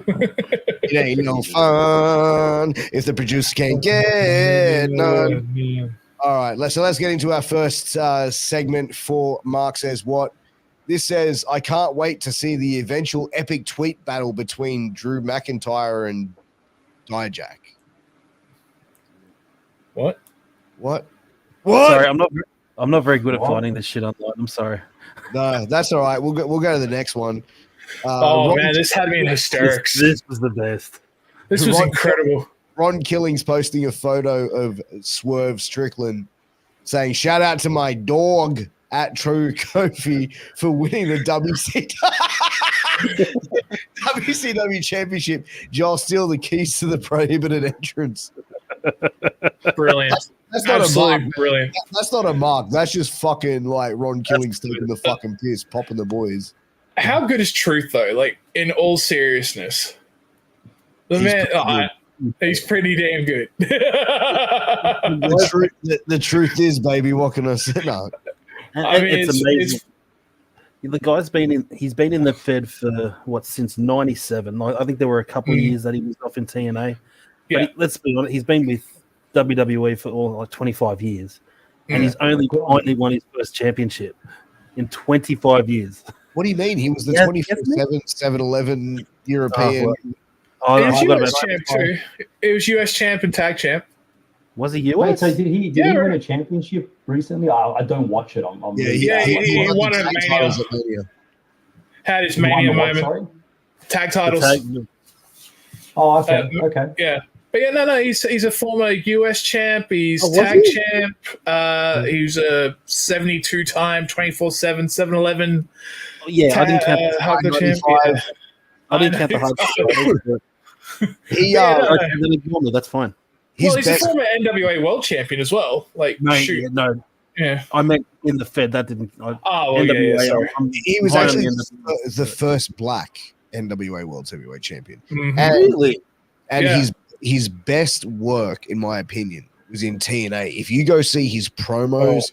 It ain't no fun if the producer can't get none. All right, let's get into our first segment for Mark Says What. This says, I can't wait to see the eventual epic tweet battle between Drew McIntyre and Dijak. What? What? Sorry, I'm not very good at finding this shit online. I'm sorry. No, that's all right. We'll go to the next one. Man, this had me in hysterics. This was the best. This was incredible. Ron Killing's posting a photo of Swerve Strickland saying, shout out to my dog at True Kofi for winning the WCW Championship. Joel steal the keys to the prohibited entrance. Brilliant. That's not Absolutely a mark. brilliant. That's not a mark. That's just fucking like Ron Killing's taking the fucking piss, popping the boys. How good is Truth, though? Like, in all seriousness. He's pretty damn good. The truth is, baby, what can I say? No. I mean, it's amazing. The guy's he's been in the Fed for since '97. I think there were a couple of years that he was off in TNA. Yeah. But let's be honest, he's been with WWE for 25 years, and he's only won his first championship in 25 years. What do you mean? He was the 24/7 7-Eleven European. It was US champ too. It was US champ and tag champ. Was he US? Wait, so did he win a championship recently? I don't watch it. He won a Mania. Had his Mania moment. Sorry? Tag titles. Oh, okay. Okay. Yeah. But yeah, no, he's a former US champ. He's tag champ. He was a 72-time 24/7 7-Eleven. Yeah, I didn't count the champ. I didn't count the hard. That's fine. He's a former NWA World Champion as well. Like, no. I meant in the Fed. That didn't. NWA, sorry. He was actually the first black NWA World Heavyweight Champion. Mm-hmm. Really? And his best work, in my opinion, was in TNA. If you go see his promos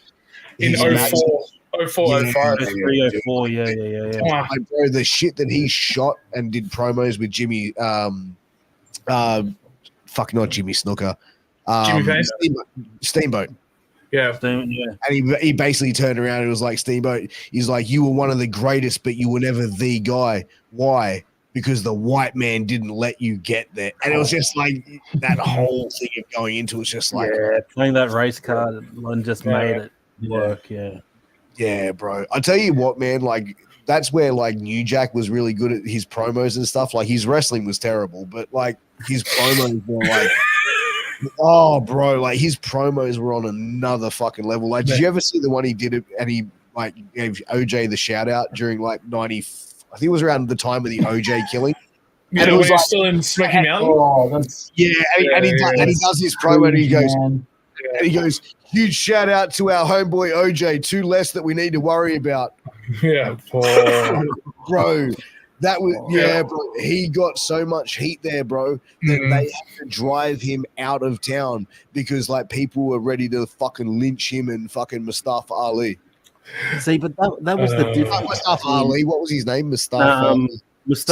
in 04, 05. 304, yeah. Bro, the shit that he shot and did promos with Jimmy, not Jimmy Snooker, Jimmy Payne? Steamboat. Yeah. And he basically turned around and was like, Steamboat, he's like, you were one of the greatest, but you were never the guy. Why? Because the white man didn't let you get there. And it was just like that whole thing of going into it's just like playing that race card and just made it work. Yeah, bro. I tell you what, man, like that's where like New Jack was really good at his promos and stuff. Like his wrestling was terrible, but like his promos were like oh bro, like his promos were on another fucking level. Like did you ever see the one he did and he like gave OJ the shout out during like 90 I think it was around the time of the OJ killing. And it was like, still in Smoky Mountain. And he does his promo and he goes, huge shout out to our homeboy OJ, 2 less that we need to worry about. Yeah, bro. That was bro. He got so much heat there, bro, that they had to drive him out of town because like people were ready to fucking lynch him and fucking Mustafa Ali. See, but that was the difference. Mustafa Ali, what was his name? Mustafa. But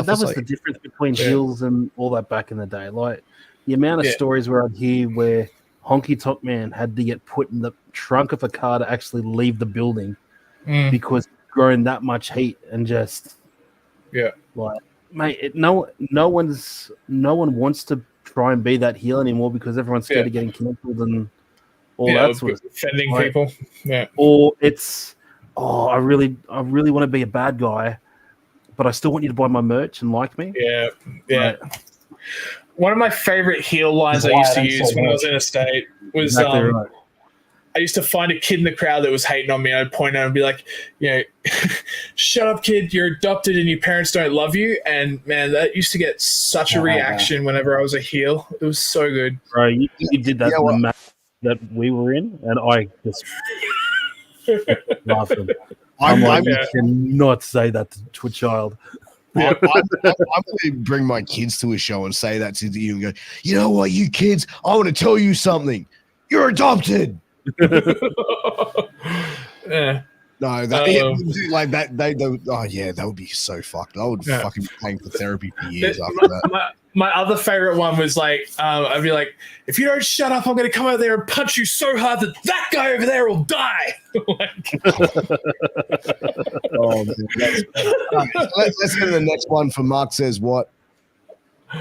that was the difference between heels and all that back in the day. Like the amount of stories where I'd hear where Honky Tonk Man had to get put in the trunk of a car to actually leave the building because growing that much heat and just like mate, no one wants to try and be that heel anymore because everyone's scared of getting cancelled and all that sort of stuff. Offending people. Yeah. Or it's I really want to be a bad guy, but I still want you to buy my merch and like me. Yeah. Right. One of my favorite heel lines I used to use when I was in a state was I used to find a kid in the crowd that was hating on me. I'd point out and be like, shut up, kid. You're adopted and your parents don't love you. And, man, that used to get such a reaction whenever I was a heel. It was so good. Bro, you did that in the match that we were in, and I just laughing. You cannot say that to a child. I'm going to bring my kids to a show and say that to you and go, you know what, you kids, I want to tell you something. You're adopted. No, that dude, like that. Oh yeah, that would be so fucked. I would fucking be paying for therapy for years after that. My other favorite one was like, I'd be like, if you don't shut up, I'm going to come over there and punch you so hard that guy over there will die. Oh, man, let's go to the next one. For Mark says what?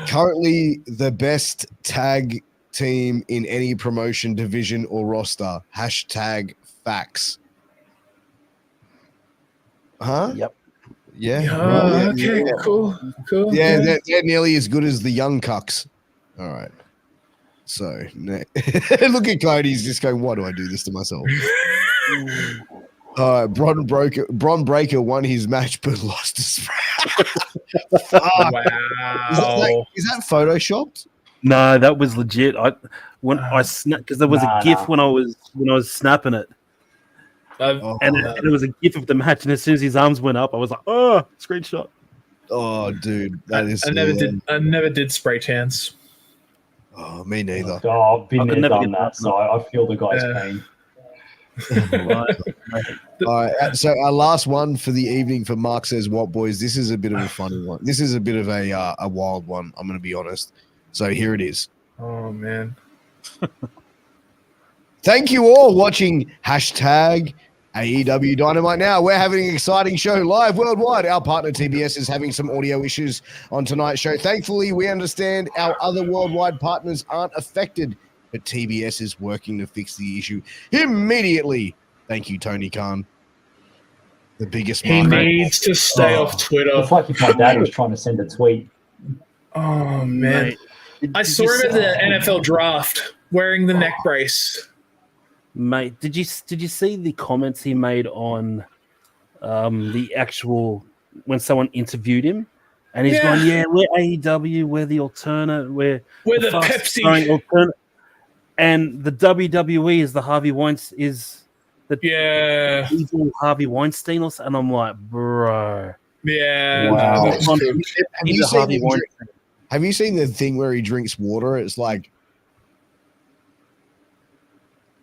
Currently the best tag team in any promotion, division, or roster. # facts. Huh? Yep. Yeah. Okay. Cool. Yeah, they're nearly as good as the Young Cucks. All right. So look at Cody. He's just going, why do I do this to myself? Bron Breakker won his match but lost his. Wow. Is that photoshopped? No, that was legit. I snapped because there was a GIF when I was snapping it. And it was a GIF of the match, and as soon as his arms went up, I was like, "Oh, screenshot!" Oh, dude, that is. I never did spray tans. Oh, me neither. Oh, I've been there, done that, so I feel the guy's pain. All right, so our last one for the evening for Mark says what, boys? This is a bit of a funny one. This is a bit of a wild one. I'm going to be honest. So here it is. Oh man. Thank you all watching #AEW Dynamite Now. We're having an exciting show live worldwide. Our partner TBS is having some audio issues on tonight's show. Thankfully, we understand our other worldwide partners aren't affected, but TBS is working to fix the issue immediately. Thank you, Tony Khan. The biggest He market. needs to stay off Twitter. It's like if my dad was trying to send a tweet. Oh man. I saw him at the NFL draft wearing the neck brace. Mate, did you see the comments he made on the actual when someone interviewed him, and he's going, "Yeah, we're AEW, we're the alternate, we're the Pepsi alternate," and the WWE is the Harvey Weinstein is the evil Harvey Weinstein, and I'm like, bro, wow. Have you seen the thing where he drinks water? It's like,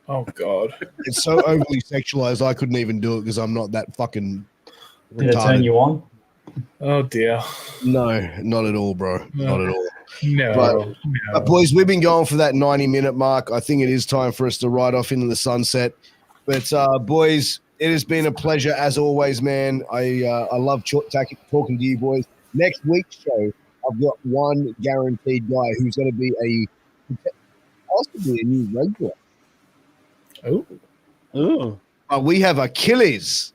oh god, it's so overly sexualized. I couldn't even do it because I'm not that fucking retarded. Did it turn you on? Oh dear. No, not at all, bro. Not at all. No. But boys, we've been going for that 90-minute mark. I think it is time for us to ride off into the sunset. But boys, it has been a pleasure as always, man. I love talking to you boys. Next week's show, I've got one guaranteed guy who's going to be possibly a new regular. oh, But we have Achilles.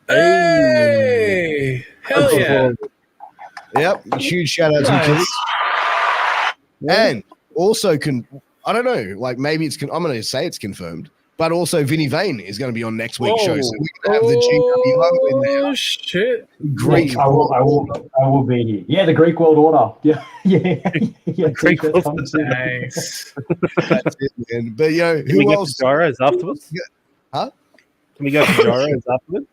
Hey! Hell yeah! Yep, huge shout out to Achilles. And also, I don't know, like maybe I'm going to say it's confirmed, but also Vinny Vane is going to be on next week's show, so we can have the GWO in there. Oh shit! Greek. I will be here. Yeah, the Greek World Order. Yeah. Greek World Order. Nice. That's it, man. But Can we who go else? to Gyros afterwards? Huh? Can we go to Gyros afterwards?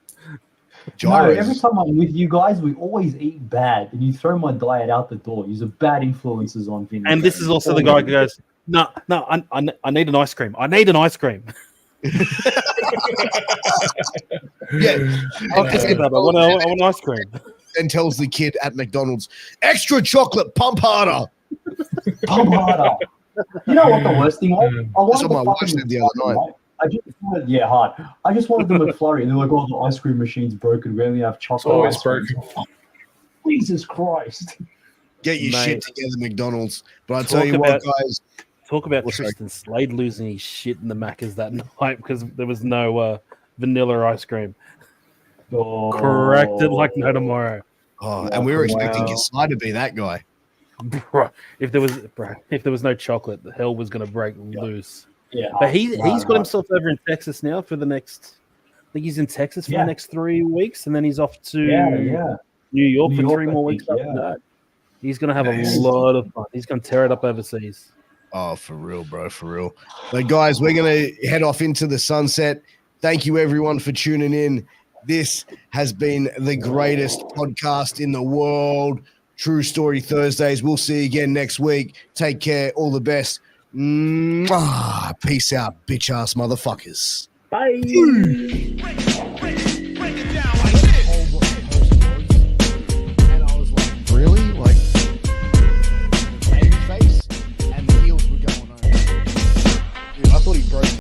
No, every time I'm with you guys, we always eat bad, and you throw my diet out the door. You're bad influences on Vinny. And this is also the guy who goes, no, I need an ice cream. I need an ice cream. Yeah. I want ice cream. And tells the kid at McDonald's, extra chocolate, pump harder. Pump harder. You know what the worst thing was? That's what my wife said the other night. I just wanted the McFlurry, and they're like, "Oh, the ice cream machine's broken. We only have chocolate." Always broken. Jesus Christ! Get your shit together, McDonald's. But I tell you what, guys. Talk about Tristan Slade losing his shit in the Macca's that night because there was no vanilla ice cream. Oh. Corrected like no tomorrow. Oh, and we were expecting Kasai to be that guy. Bro, if there was no chocolate, the hell was going to break loose. Yeah, but he's got himself over in Texas now for the next. I think he's in Texas for the next 3 weeks, and then he's off to New York for 3 more weeks after that. He's going to have a lot of fun. He's going to tear it up overseas. Oh, for real, bro, for real. But guys, we're going to head off into the sunset. Thank you, everyone, for tuning in. This has been the greatest podcast in the world. True Story Thursdays. We'll see you again next week. Take care. All the best. Peace out, bitch ass motherfuckers. Bye.